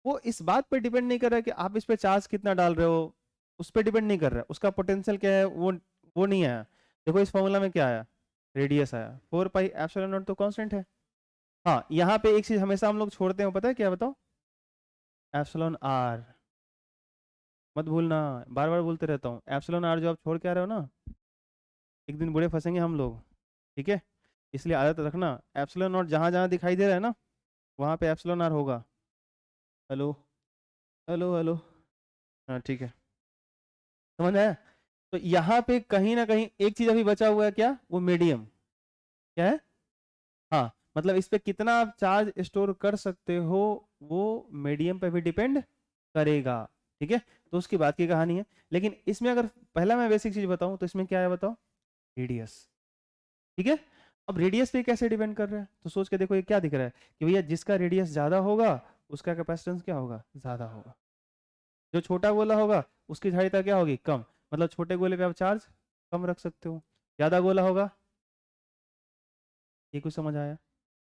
वो इस बात पे डिपेंड नहीं कर रहा है कि आप इस पे चार्ज कितना डाल रहे हो, उस पर डिपेंड नहीं कर रहा है, उसका पोटेंशियल क्या है वो नहीं आया। देखो इस फॉर्मूला में क्या आया, रेडियस आया, 4 पाई एप्सिलॉन नॉट तो कांस्टेंट है। हाँ यहाँ पे एक चीज हमेशा हम लोग छोड़ते हैं, पता है क्या, बताओ, एप्सिलॉन आर, मत भूलना, बार बार बोलते रहता हूँ, एप्सिलॉन आर जो आप छोड़ के आ रहे हो ना, एक दिन बुरे फंसेंगे हम लोग। ठीक है, इसलिए आदत रखना, एप्सिलॉन नॉट जहाँ जहाँ दिखाई दे रहा है ना वहाँ पे एप्सिलॉन आर होगा। हेलो हेलो हेलो, हाँ ठीक है, समझ आया? तो यहाँ पे कहीं ना कहीं एक चीज अभी बचा हुआ है, क्या, वो मीडियम, क्या है, हाँ, मतलब इस पे कितना आप चार्ज स्टोर कर सकते हो वो मीडियम पे भी डिपेंड करेगा। ठीक है, तो उसकी बात की कहानी है। लेकिन इसमें अगर पहला मैं बेसिक चीज बताऊं तो इसमें क्या है बताओ, रेडियस। ठीक है, अब रेडियस पे कैसे डिपेंड कर रहा है, तो सोच के देखो ये क्या दिख रहा है कि भैया जिसका रेडियस ज्यादा होगा उसका कैपेसिटेंस क्या होगा, ज्यादा होगा। जो छोटा गोला होगा उसकी धारिता क्या होगी, कम, मतलब छोटे गोले पे आप चार्ज कम रख सकते हो, ज्यादा गोला होगा। ये कुछ समझ आया,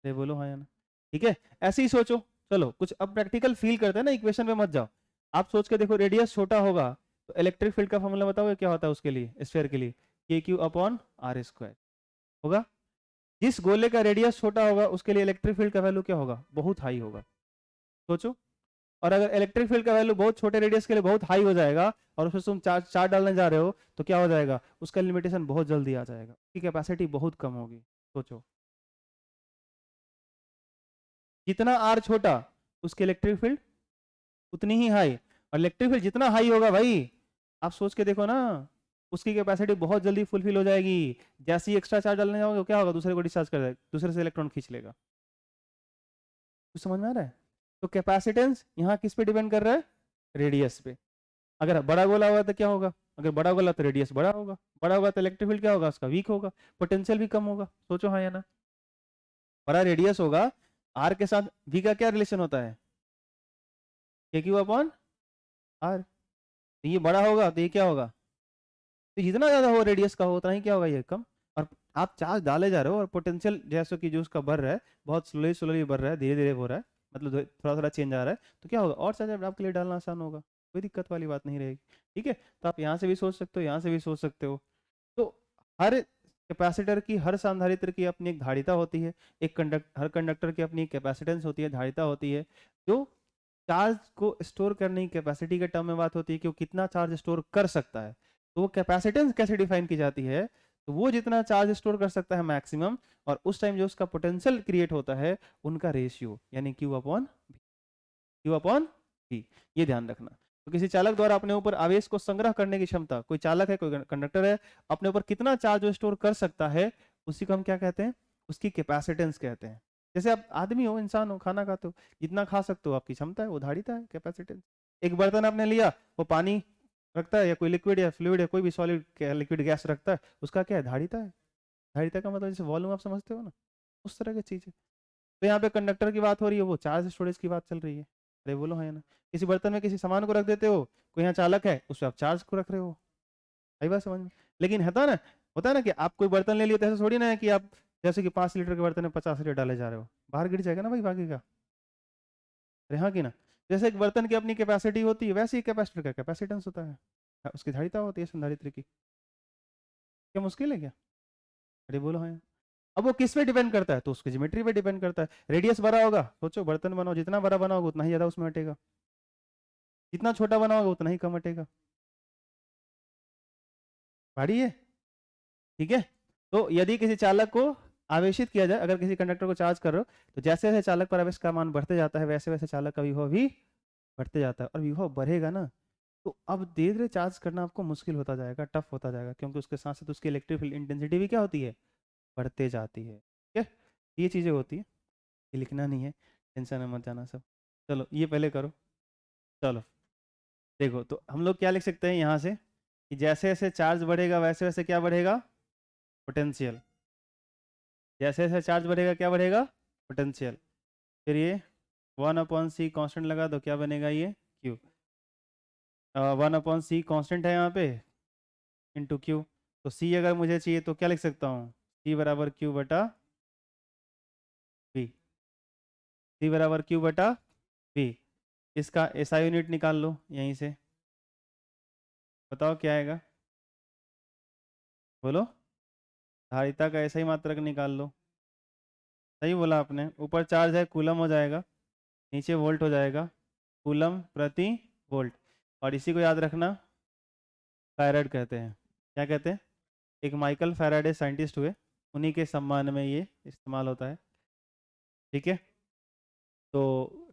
ये बोलो हाँ या ना। ठीक है, ऐसे ही सोचो, चलो कुछ अब प्रैक्टिकल फील करते हैं ना, इक्वेशन पे मत जाओ, आप सोच के देखो रेडियस छोटा होगा तो इलेक्ट्रिक फील्ड का फॉर्मूला बताओगे क्या होता है उसके लिए, स्फीयर के लिए, के क्यू अपॉन आर स्क्वायर होगा। जिस गोले का रेडियस छोटा होगा उसके लिए इलेक्ट्रिक फील्ड का वैल्यू क्या होगा, बहुत हाई होगा, सोचो। और अगर इलेक्ट्रिक फील्ड का वैल्यू बहुत छोटे रेडियस के लिए बहुत हाई हो जाएगा और उसमें तुम चार्ज चार्ज डालने जा रहे हो तो क्या हो जाएगा, उसका लिमिटेशन बहुत जल्दी आ जाएगा, उसकी कैपेसिटी बहुत कम होगी। सोचो जितना आर छोटा उसके इलेक्ट्रिक फील्ड उतनी ही हाई, और इलेक्ट्रिक फील्ड जितना हाई होगा भाई, आप सोच के देखो ना, उसकी कैपेसिटी बहुत जल्दी फुलफिल हो जाएगी। जैसे ही एक्स्ट्रा चार्ज डालने जाओगे क्या होगा, दूसरे को डिस्चार्ज कर देगा, दूसरे से इलेक्ट्रॉन खींच लेगा। कुछ समझ में आ रहा है? तो कैपेसिटेंस यहाँ किस पे डिपेंड कर रहा है, रेडियस पे। अगर बड़ा गोला होगा तो क्या होगा, अगर बड़ा गोला तो रेडियस बड़ा होगा, बड़ा होगा तो इलेक्ट्रिक फील्ड क्या होगा, उसका वीक होगा, पोटेंशियल भी कम होगा। सोचो हाँ या ना, बड़ा रेडियस होगा, आर के साथ वी का क्या रिलेशन होता है, के क्यू अपॉन आर, तो ये बड़ा होगा तो ये क्या होगा, तो जितना ज्यादा हो रेडियस का हो उतना ही क्या होगा, ये कम। और आप चार्ज डाले जा रहे हो और पोटेंशियल जैसे कि जो उसका बढ़ रहा है, बहुत स्लोली स्लोली बढ़ रहा है, धीरे धीरे हो रहा है, मतलब थोड़ा थोड़ा चेंज आ रहा है, तो क्या होगा, और चार्ज आपके लिए डालना आसान होगा, कोई दिक्कत वाली बात नहीं रहेगी। ठीक है, तो आप यहाँ से भी सोच सकते हो, यहाँ से भी सोच सकते हो। तो हर कैपेसिटर की, हर सांधारित्र की अपनी एक धारिता होती है, हर कंडक्टर की अपनी कैपेसिटेंस होती है, धारिता होती है, जो चार्ज को स्टोर करने की कैपेसिटी के टर्म में बात होती है कि वो कितना चार्ज स्टोर कर सकता है। तो वो कैपेसिटेंस कैसे डिफाइन की जाती है, तो वो जितना चार्ज स्टोर कर सकता है मैक्सिमम, और उस टाइम जो उसका पोटेंशियल क्रिएट होता है उनका रेशियो, यानी क्यू अपॉन वी। ये ध्यान रखना। तो किसी चालक द्वारा अपने ऊपर आवेश को संग्रह करने की क्षमता, कोई चालक है, कोई कंडक्टर है, अपने ऊपर कितना चार्ज स्टोर कर सकता है, उसी को हम क्या कहते हैं, उसकी कैपेसिटेंस कहते हैं। जैसे आप आदमी हो, इंसान हो, खाना खाते हो, जितना खा सकते हो आपकी क्षमता है, वो धारिता है, कैपेसिटेंस। एक बर्तन आपने लिया, वो पानी रखता है या कोई लिक्विड या फ्लूइड या कोई भी सॉलिड लिक्विड गैस रखता है, उसका क्या है, धारिता है। धारिता का मतलब जैसे वॉल्यूम आप समझते हो ना, उस तरह की चीज है। तो यहाँ पे कंडक्टर की बात हो रही है, वो चार्ज स्टोरेज की बात चल रही है। अरे बोलो है ना। किसी बर्तन में किसी सामान को रख देते हो, कोई यहाँ चालक है, उस पर आप चार्ज को रख रहे हो। आई बात समझ में। लेकिन होता है ना कि आप कोई बर्तन ले लिए तो ऐसा थोड़ी ना है कि आप जैसे कि 5 लीटर के बर्तन में 50 लीटर डाले जा रहे हो, बाहर गिर जाएगा ना भाई बाकी का। अरे हाँ कि ना। जैसे एक बर्तन की अपनी कैपेसिटी होती है, वैसे ही कैपेसिटर का कैपेसिटेंस होता है, उसकी धारिता होती है संधारित्र की। क्या मुश्किल है क्या। अरे बोलो हाँ। अब वो किस पे डिपेंड करता है, तो उसकी ज्योमेट्री पे डिपेंड करता है। रेडियस बड़ा होगा, सोचो बर्तन बनाओ, जितना बड़ा बनाओगे उतना ही ज्यादा उसमें हटेगा, जितना छोटा बनाओगे उतना ही कम हटेगा। भारी है, ठीक है। तो यदि किसी चालक को आवेशित किया जाए, अगर किसी कंडक्टर को चार्ज कर रहे हो, तो जैसे जैसे चालक पर आवेश का मान बढ़ते जाता है, वैसे वैसे चालक का विभव भी बढ़ते जाता है। और विभव बढ़ेगा ना, तो अब धीरे धीरे चार्ज करना आपको मुश्किल होता जाएगा, टफ होता जाएगा, क्योंकि उसके साथ साथ उसकी इलेक्ट्रिक फील्ड इंटेंसिटी भी क्या होती है, बढ़ते जाती है। ठीक है, ये चीजें होती है। ये लिखना नहीं है, टेंशन में मत जाना सब। चलो ये पहले करो। चलो देखो, तो हम लोग क्या लिख सकते हैं यहाँ से, कि जैसे जैसे चार्ज बढ़ेगा वैसे वैसे क्या बढ़ेगा, पोटेंशियल। जैसे जैसे चार्ज बढ़ेगा क्या बढ़ेगा, पोटेंशियल। फिर ये 1/c कांस्टेंट लगा दो, क्या बनेगा ये क्यू। 1/c कांस्टेंट है यहाँ पे, इंटू क्यू। तो c अगर मुझे चाहिए तो क्या लिख सकता हूँ, c बराबर क्यू बटा v। c बराबर क्यू बटा v। इसका एसआई यूनिट निकाल लो यहीं से, बताओ क्या आएगा, बोलो। धारिता का ऐसा ही मात्रक निकाल लो। सही बोला आपने, ऊपर चार्ज है, कूलम हो जाएगा, नीचे वोल्ट हो जाएगा, कूलम प्रति वोल्ट। और इसी को याद रखना, फैराड कहते हैं। क्या कहते हैं, एक माइकल फैराडे साइंटिस्ट हुए, उन्हीं के सम्मान में ये इस्तेमाल होता है। ठीक है। तो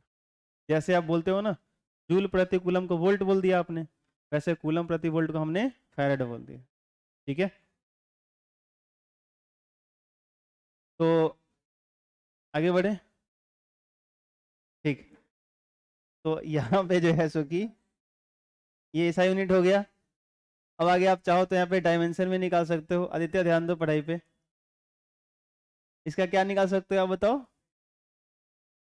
जैसे आप बोलते हो ना, जूल प्रति कूलम को वोल्ट बोल दिया आपने, वैसे कूलम प्रति वोल्ट को हमने फैराड बोल दिया। ठीक है। तो आगे बढ़े। ठीक। तो यहाँ पे जो है सो कि ये ऐसा यूनिट हो गया। अब आगे आप चाहो तो यहाँ पे डायमेंशन में निकाल सकते हो। आदित्य ध्यान दो पढ़ाई पे, इसका क्या निकाल सकते हो आप बताओ,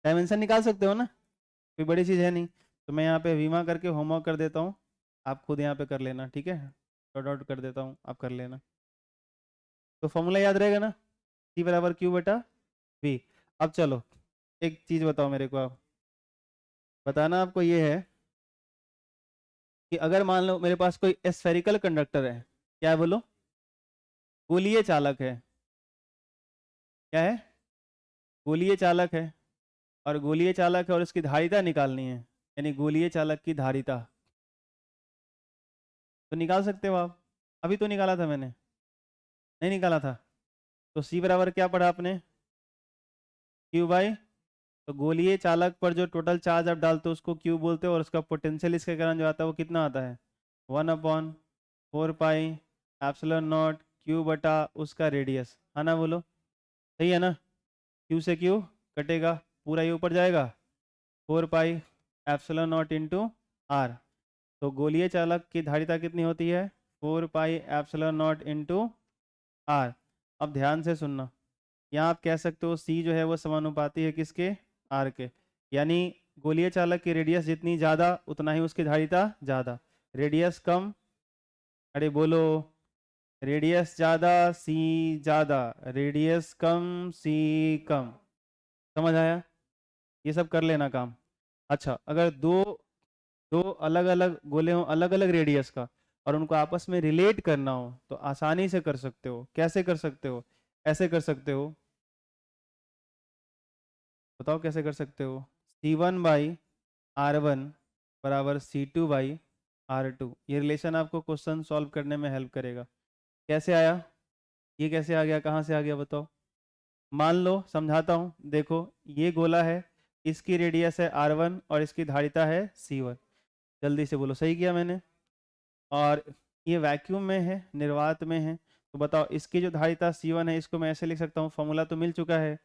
डायमेंशन निकाल सकते हो ना, कोई बड़ी चीज़ है नहीं। तो मैं यहाँ पे वीमा करके होमवर्क कर देता हूँ, आप खुद यहाँ पे कर लेना, ठीक है। डॉट आउट कर देता हूँ, आप कर लेना। तो फॉर्मूला याद रहेगा ना, सी बराबर क्यू बटा वी। अब चलो एक चीज़ बताओ मेरे को, आप बताना आपको ये है कि अगर मान लो मेरे पास कोई स्फेरिकल कंडक्टर है, क्या है बोलो, गोलीय चालक है। क्या है, गोलीय चालक है, और गोलीय चालक है और इसकी धारिता निकालनी है, यानी गोलीय चालक की धारिता। तो निकाल सकते हो आप, अभी तो निकाला था मैंने, नहीं निकाला था। तो सी बराबर क्या पढ़ा आपने, क्यू बाई, तो गोलीय चालक पर जो टोटल चार्ज आप डालते हो उसको क्यू बोलते हो, और उसका पोटेंशियल इसके कारण जो आता है वो कितना आता है, 1/4 पाई एप्सिलॉन नॉट क्यू बटा उसका रेडियस, है ना, बोलो। सही है ना, क्यू से क्यू कटेगा, पूरा ये ऊपर जाएगा, 4 pi epsilon naught into R. तो गोलीय चालक की धारिता कितनी होती है, 4 pi epsilon naught into R. अब ध्यान से सुनना, यहाँ आप कह सकते हो सी जो है वो समानुपाती है किसके, आर के। यानी गोलीय चालक की रेडियस जितनी ज़्यादा उतना ही उसकी धारिता ज़्यादा, रेडियस कम, अरे बोलो, रेडियस ज़्यादा सी ज़्यादा, रेडियस कम सी कम। समझ आया, ये सब कर लेना काम। अच्छा, अगर दो दो अलग अलग गोले हों अलग अलग रेडियस का, और उनको आपस में रिलेट करना हो, तो आसानी से कर सकते हो। कैसे कर सकते हो, ऐसे कर सकते हो, बताओ कैसे कर सकते हो, C1/, R1 बराबर C2 बाई R2। ये रिलेशन आपको क्वेश्चन सॉल्व करने में हेल्प करेगा। कैसे आया, ये कैसे आ गया, कहाँ से आ गया बताओ। मान लो, समझाता हूँ, देखो ये गोला है, इसकी रेडियस है R1 और इसकी धारिता है C1। जल्दी से बोलो, सही किया मैंने। और ये वैक्यूम में है, निर्वात में है, तो बताओ इसकी जो धारिता C1 है, इसको मैं ऐसे लिख सकता हूँ, फॉर्मूला तो मिल चुका है,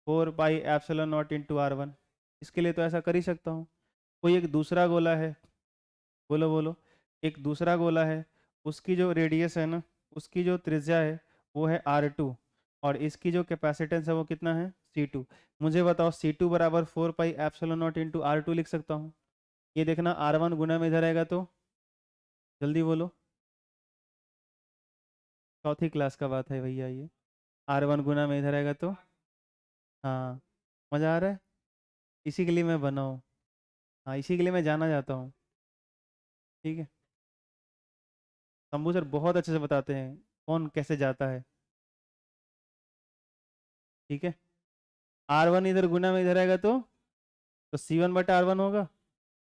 4πε0 इंटू R1। इसके लिए तो ऐसा कर ही सकता हूँ। कोई एक दूसरा गोला है, बोलो बोलो, एक दूसरा गोला है, उसकी जो रेडियस है ना, उसकी जो त्रिज्या है वो है R2 और इसकी जो कैपेसिटेंस है वो कितना है C2। मुझे बताओ C2 बराबर 4πε0 इंटू R2 लिख सकता हूँ। ये देखना R1 गुना में इधर आएगा तो, जल्दी बोलो, चौथी क्लास का बात है भैया ये। R1 गुना में इधर आएगा तो, हाँ, मज़ा आ रहा है, इसी के लिए मैं बना हूँ। हाँ, इसी के लिए मैं जाना जाता हूँ। ठीक है, शंभू सर बहुत अच्छे से बताते हैं कौन कैसे जाता है। ठीक है, R1 इधर गुना में इधर आएगा तो C1 बटा R1 होगा,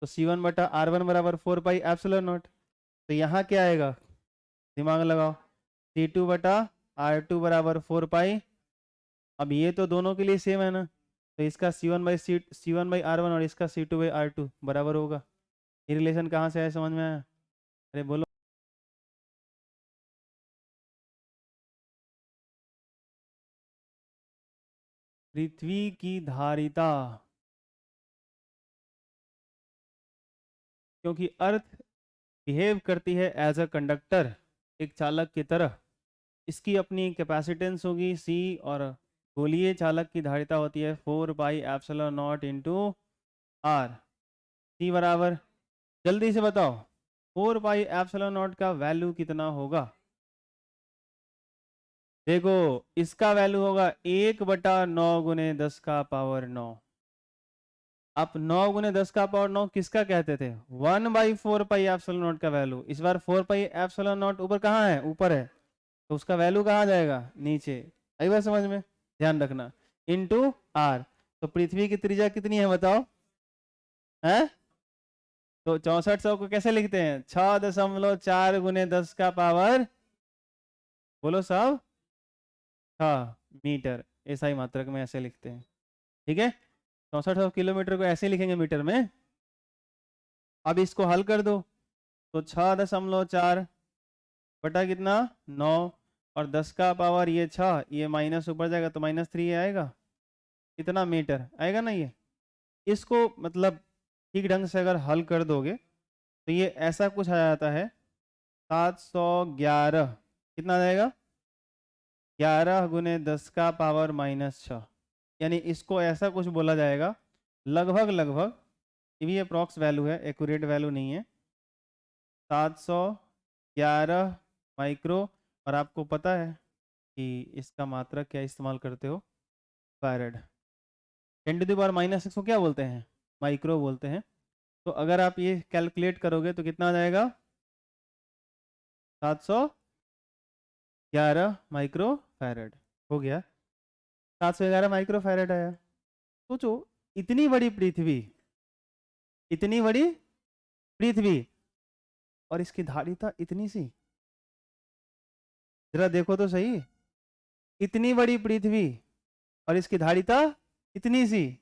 तो C1 बटा R1 बराबर 4πε0। तो यहाँ क्या आएगा, दिमाग लगाओ, C2 बटा R2 बराबर 4π। अब ये तो दोनों के लिए सेम है ना, तो इसका C1 बाई R1 और इसका C2 बाई R2 बराबर होगा। ये रिलेशन कहाँ से आया, समझ में आया? अरे बोलो। पृथ्वी की धारिता, क्योंकि अर्थ बिहेव करती है एज अ कंडक्टर, एक चालक की तरह, इसकी अपनी कैपेसिटेंस होगी C और गोलीय चालक की धारिता होती है 4πε0 इंटू R। C बराबर, जल्दी से बताओ, 4πε0 का वैल्यू कितना होगा। देखो इसका वैल्यू होगा 1/9 गुने 10 का पावर 9। अब 9 गुने 10 का पावर 9 किसका कहते थे, 1/4πε0 का वैल्यू। इस बार 4πε0 ऊपर कहाँ है, ऊपर है, तो उसका वैल्यू कहाँ जाएगा, नीचे। आई बात समझ में, ध्यान रखना, इंटू R। तो पृथ्वी की त्रिज्या कितनी है बताओ, है तो 6400 को कैसे लिखते हैं, 6.4 गुने 10 का पावर, बोलो सब, 6 मीटर। ऐसा ही मात्रक में ऐसे लिखते हैं। ठीक है, 6400 किलोमीटर को ऐसे लिखेंगे मीटर में। अब इसको हल कर दो, तो 6.4 बटा कितना 9 और 10 का पावर ये 6, ये माइनस ऊपर जाएगा तो -3 आएगा, कितना मीटर आएगा ना ये। इसको मतलब ठीक ढंग से अगर हल कर दोगे तो ये ऐसा कुछ आ जाता है 711, कितना आ जाएगा, 11 गुने 10 का पावर -6। यानी इसको ऐसा कुछ बोला जाएगा, लगभग लगभग, ये अप्रॉक्स वैल्यू है, एक्यूरेट वैल्यू नहीं है, 711 माइक्रो। और आपको पता है कि इसका मात्रक क्या इस्तेमाल करते हो, फैरेड। 10⁻⁻6 को क्या बोलते हैं, माइक्रो बोलते हैं। तो अगर आप ये कैलकुलेट करोगे तो कितना आ जाएगा, 711 माइक्रो फैरेड हो गया, 711 माइक्रो फैरेड आया। सोचो, इतनी बड़ी पृथ्वी, इतनी बड़ी पृथ्वी और इसकी धारिता इतनी सी, जरा देखो तो सही, इतनी बड़ी पृथ्वी और इसकी धारिता इतनी सी,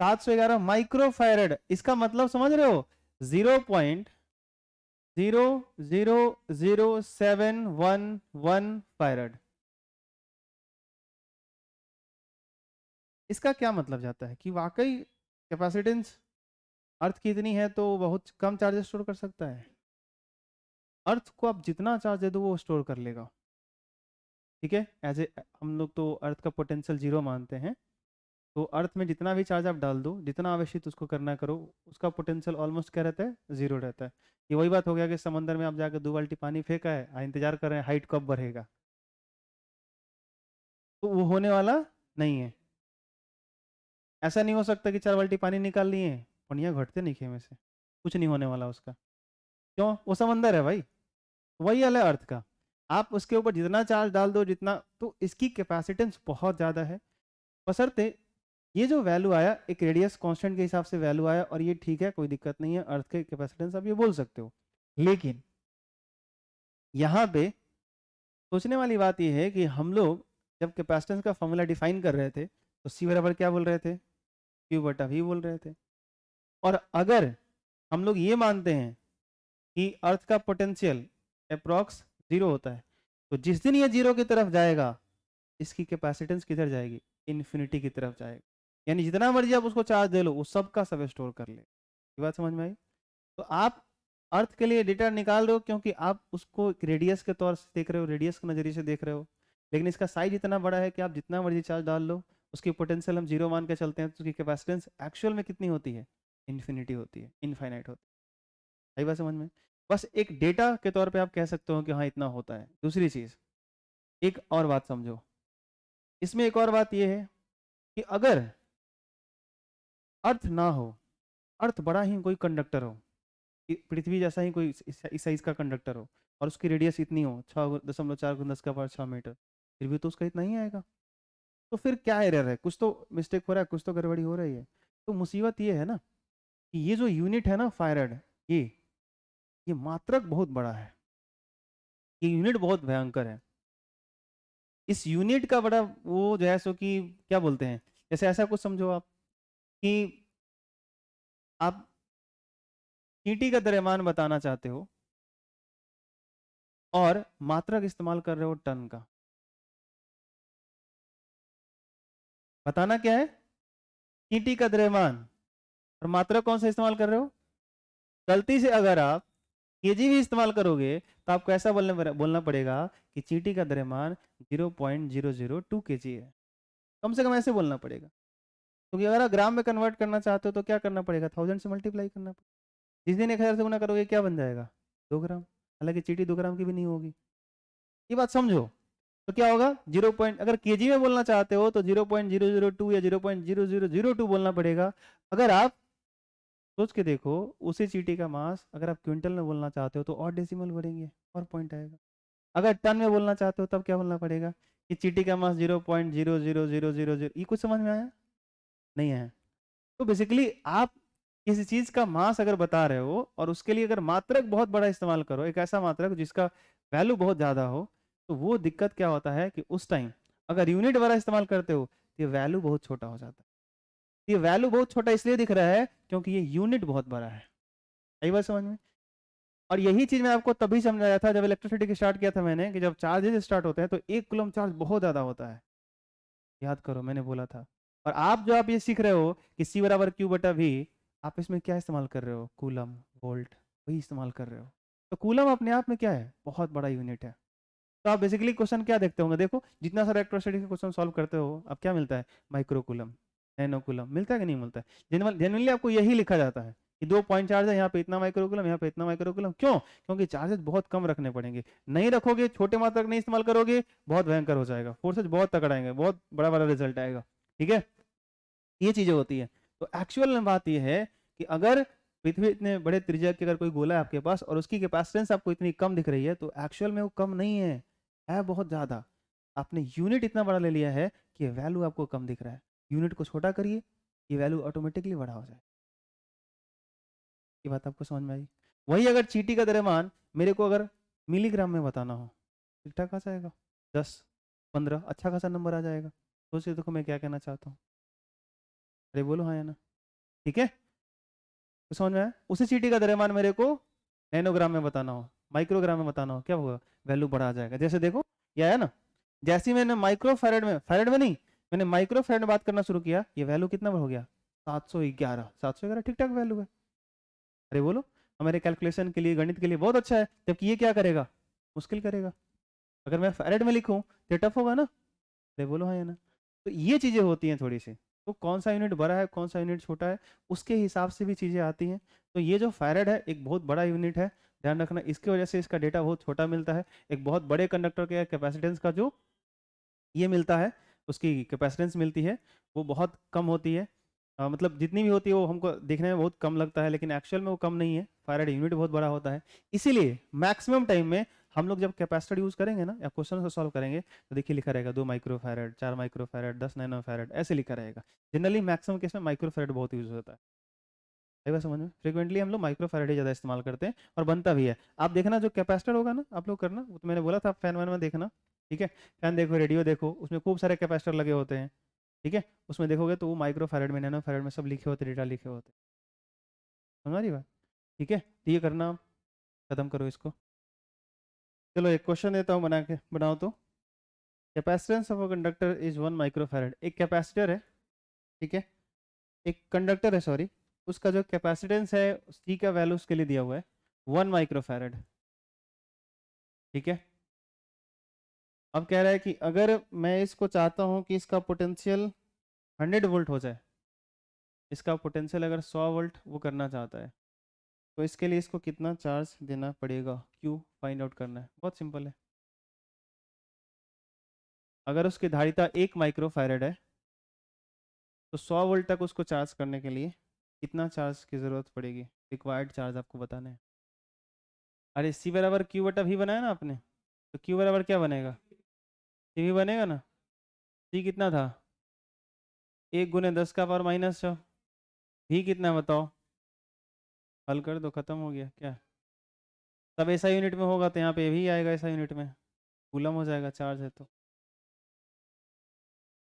711 माइक्रो फैरेड। इसका मतलब समझ रहे हो, 0.0000711 फैरेड। इसका क्या मतलब जाता है कि वाकई कैपेसिटेंस अर्थ की इतनी है तो बहुत कम चार्जेस स्टोर कर सकता है। अर्थ को आप जितना चार्ज दे दो वो स्टोर कर लेगा। ठीक है, एज ए हम लोग तो अर्थ का पोटेंशियल 0 मानते हैं, तो अर्थ में जितना भी चार्ज आप डाल दो, जितना आवश्यक उसको करना करो, उसका पोटेंशियल ऑलमोस्ट क्या रहता है, 0 रहता है। ये वही बात हो गया कि समंदर में आप जाकर 2 बाल्टी पानी फेंका है, इंतजार कर रहे हैं हाइट कब बढ़ेगा, तो वो होने वाला नहीं है। ऐसा नहीं हो सकता कि 4 बाल्टी पानी निकाल लिए पनिया घटते नहीं खेमे से, कुछ नहीं होने वाला उसका। क्यों, वो समंदर है भाई। वही हाल है अर्थ का, आप उसके ऊपर जितना चार्ज डाल दो, जितना, तो इसकी कैपेसिटेंस बहुत ज़्यादा है, बशर्ते ये जो वैल्यू आया एक रेडियस कांस्टेंट के हिसाब से वैल्यू आया, और ये ठीक है, कोई दिक्कत नहीं है, अर्थ के कैपेसिटेंस आप ये बोल सकते हो। लेकिन यहाँ पे सोचने वाली बात ये है कि हम लोग जब कैपेसिटेंस का फॉर्मूला डिफाइन कर रहे थे तो सी बराबर क्या बोल रहे थे, क्यू बटा वी बोल रहे थे। और अगर हम लोग ये मानते हैं कि अर्थ का पोटेंशियल अप्रॉक्स 0 होता है, तो जिस दिन ये 0 की तरफ जाएगा इसकी कैपेसिटेंस किधर जाएगी, इन्फिनिटी की तरफ जाएगी। यानी जितना मर्जी आप उसको चार्ज दे लो वो सब का सब स्टोर कर ले। ये बात समझ में आई? तो आप अर्थ के लिए डेटा निकाल रहे हो क्योंकि आप उसको रेडियस के तौर से देख रहे हो, रेडियस के नजरिए से देख रहे हो, लेकिन इसका साइज इतना बड़ा है कि आप जितना मर्जी चार्ज डाल लो उसकी पोटेंशियल हम 0 मान के चलते हैं, तो उसकी कैपेसिटेंस एक्चुअल में कितनी होती है, इन्फिनिटी होती है, इनफाइनाइट होती है। आई बात समझ में? बस एक डेटा के तौर पे आप कह सकते हो कि हाँ इतना होता है। दूसरी चीज, एक और बात समझो इसमें, एक और बात यह है कि अगर अर्थ ना हो, अर्थ बड़ा ही कोई कंडक्टर हो, पृथ्वी जैसा ही कोई इस साइज का कंडक्टर हो, और उसकी रेडियस इतनी हो 6.4×10⁻⁷ मीटर, फिर भी तो उसका इतना ही आएगा। तो फिर क्या एरर है, कुछ तो मिस्टेक हो रहा है, कुछ तो गड़बड़ी हो रही है। तो मुसीबत ये है ना कि ये जो यूनिट है ना फारेड, ये मात्रक बहुत बड़ा है, ये यूनिट बहुत भयंकर है। इस यूनिट का बड़ा वो जो है सो कि क्या बोलते हैं, जैसे ऐसा कुछ समझो आप कि आप चींटी का द्रव्यमान बताना चाहते हो और मात्रक इस्तेमाल कर रहे हो टन का। बताना क्या है, चींटी का द्रव्यमान, और मात्रक कौन सा इस्तेमाल कर रहे हो। गलती से अगर आप केजी भी इस्तेमाल करोगे तो आपको ऐसा बोलना पड़ेगा कि चींटी का द्रव्यमान 0.002 केजी है, कम से कम ऐसे बोलना पड़ेगा। क्योंकि अगर आप ग्राम में कन्वर्ट करना चाहते हो तो क्या करना पड़ेगा, 1000 से मल्टीप्लाई करना पड़ेगा। जिस दिन 1000 से गुना करोगे क्या बन जाएगा, 2 ग्राम। हालांकि चींटी 2 ग्राम की भी नहीं होगी। ये बात समझो। तो क्या होगा, अगर केजी में बोलना चाहते हो तो 0.002 या 0.0002 बोलना पड़ेगा। अगर आप सोच के देखो, उसी चींटी का मास अगर आप क्विंटल में बोलना चाहते हो तो और डेसिमल बढ़ेंगे और पॉइंट आएगा। अगर टन में बोलना चाहते हो तब क्या बोलना पड़ेगा कि चींटी का मास 0.00000। ये कुछ समझ में आया? नहीं आया? तो बेसिकली आप किसी चीज का मास अगर बता रहे हो और उसके लिए अगर मात्रक बहुत बड़ा इस्तेमाल करो, एक ऐसा मात्रक जिसका वैल्यू बहुत ज्यादा हो, तो वो दिक्कत क्या होता है कि उस टाइम अगर यूनिट बड़ा इस्तेमाल करते हो तो ये वैल्यू बहुत छोटा हो जाता है। ये वैल्यू बहुत छोटा इसलिए दिख रहा है क्योंकि ये यूनिट बहुत बड़ा है। यही बात समझ में? और यही चीज मैं आपको तभी समझाया था जब इलेक्ट्रिसिटी की स्टार्ट किया था मैंने, कि जब चार्जेस स्टार्ट होते हैं तो 1 कूलम चार्ज बहुत ज्यादा होता है। याद करो मैंने बोला था। और आप ये सीख रहे हो कि C बराबर Q बटा V, आप इसमें क्या इस्तेमाल कर रहे हो, कूलम, वोल्ट, वही इस्तेमाल कर रहे हो। तो कूलम अपने आप में क्या है, बहुत बड़ा यूनिट है। तो आप बेसिकली क्वेश्चन क्या देखते होंगे, देखो जितना सारा इलेक्ट्रोस्टैटिक के क्वेश्चन सॉल्व करते हो अब क्या मिलता है, माइक्रो कूलम, नैनो कूलम, मिलता है कि नहीं मिलता है? जेनुअनली आपको यही लिखा जाता है कि 2 पॉइंट चार्ज है, यहाँ पे इतना माइक्रो कूलम, यहाँ पे इतना माइक्रो कूलम। क्यों? क्योंकि चार्जेस बहुत कम रखने पड़ेंगे। नहीं रखोगे, छोटे मात्रक नहीं इस्तेमाल करोगे, बहुत भयंकर हो जाएगा, फोर्सेज बहुत तकड़ा आएंगे, बहुत बड़ा बड़ा रिजल्ट आएगा। ठीक है, ये चीजें होती है। तो एक्चुअल में बात यह है कि अगर पृथ्वी इतने बड़े त्रिज्या की अगर कोई गोला है आपके पास और उसकी कैपेसिटेंस आपको इतनी कम दिख रही है, तो एक्चुअल में वो कम नहीं है बहुत ज्यादा। आपने यूनिट इतना बड़ा ले लिया है कि वैल्यू आपको कम दिख रहा है। यूनिट को छोटा करिए, ये वैल्यू ऑटोमेटिकली बड़ा हो जाए। ये बात आपको समझ में आई? वही अगर चींटी का द्रव्यमान मेरे को अगर मिलीग्राम में बताना हो, ठीक ठाक आ जाएगा, 10 15 अच्छा खासा नंबर आ जाएगा। सोचिए देखो मैं क्या कहना चाहता हूँ। अरे बोलो हाँ या ना? ठीक है, तो समझ में आया? उसी चींटी का द्रव्यमान मेरे को नैनोग्राम में बताना हो, माइक्रोग्राम में बताना हो, क्या होगा, वैल्यू बढ़ा जाएगा। जैसे देखो ये आया ना, जैसे ही मैंने माइक्रो फैरेड में नहीं, मैंने माइक्रो फैरेड में बात करना शुरू किया, ये वैल्यू कितना हो गया, 711 ठीक ठाक वैल्यू है। अरे बोलो, हमारे कैलकुलेशन के लिए, गणित के लिए बहुत अच्छा है, जबकि ये क्या करेगा, मुश्किल करेगा। अगर मैं फैरेड में लिखूं तो टफ होगा ना? अरे बोलो हाँ या ना? तो ये चीजें होती हैं थोड़ी सी। तो कौन सा यूनिट बड़ा है कौन सा यूनिट छोटा है, उसके हिसाब से भी चीजें आती हैं। तो ये जो फैरेड है एक बहुत बड़ा यूनिट है, ध्यान रखना, इसकी वजह से इसका डेटा बहुत छोटा मिलता है। एक बहुत बड़े कंडक्टर के कैपेसिटेंस का जो ये मिलता है, उसकी कैपेसिटेंस मिलती है, वो बहुत कम होती है। मतलब जितनी भी होती है वो हमको देखने में बहुत कम लगता है, लेकिन एक्चुअल में वो कम नहीं है। फैराडे यूनिट बहुत बड़ा होता है, इसीलिए मैक्सिमम टाइम में हम लोग जब कैपेसिटर यूज़ करेंगे ना या क्वेश्चन को सॉल्व करेंगे तो देखिए लिखा रहेगा 2 माइक्रोफैरड, 4 माइक्रोफैरड, 10 नैनोफैरड ऐसे लिखा रहेगा। जनरली मैक्सिमम केस में माइक्रोफैरड बहुत यूज़ होता है। आएगा समझ में? फ्रिक्वेंटली हम लोग माइक्रोफैरड ही ज़्यादा इस्तेमाल करते हैं और बनता भी है। आप देखना जो कैपेसिटर होगा ना आप लोग करना, वो तो मैंने बोला था, आप फैन वैन में देखना, ठीक है? फैन देखो, रेडियो देखो, उसमें खूब सारे कैपेसिटर लगे होते हैं, ठीक है? उसमें देखोगे तो वो माइक्रोफैरड में, नैनोफैरड में सब लिखे होते हैं, डेटा लिखे होते हैं। समझ रही बात? ठीक है, तो ये करना, आप खत्म करो इसको। चलो एक क्वेश्चन देता हूँ बना के, बनाओ तो। Capacitance of a conductor is 1 microfarad. एक कैपेसिटर है, ठीक है, एक कंडक्टर है सॉरी, उसका जो कैपेसिटेंस है सी का वैल्यू उसके लिए दिया हुआ है 1 माइक्रोफैरड, ठीक है। अब कह रहा है कि अगर मैं इसको चाहता हूँ कि इसका पोटेंशियल 100 वोल्ट हो जाए, इसका पोटेंशियल अगर 100 वोल्ट वो करना चाहता है, तो इसके लिए इसको कितना चार्ज देना पड़ेगा, क्यू फाइंड आउट करना है। बहुत सिंपल है। अगर उसकी धारिता 1 माइक्रोफैरड है तो 100 वोल्ट तक उसको चार्ज करने के लिए कितना चार्ज की ज़रूरत पड़ेगी, रिक्वायर्ड चार्ज आपको बताना है। अरे सी बराबर क्यू बटा वी बनाया ना आपने, तो क्यू बराबर क्या बनेगा, सी वी बनेगा ना। सी कितना था, 1 × 10⁻⁻⁻, वी कितना है बताओ, हल कर दो, खत्म हो गया क्या। तब ऐसा यूनिट में होगा तो यहाँ पे भी आएगा ऐसा यूनिट में, कूलम हो जाएगा, चार्ज है तो।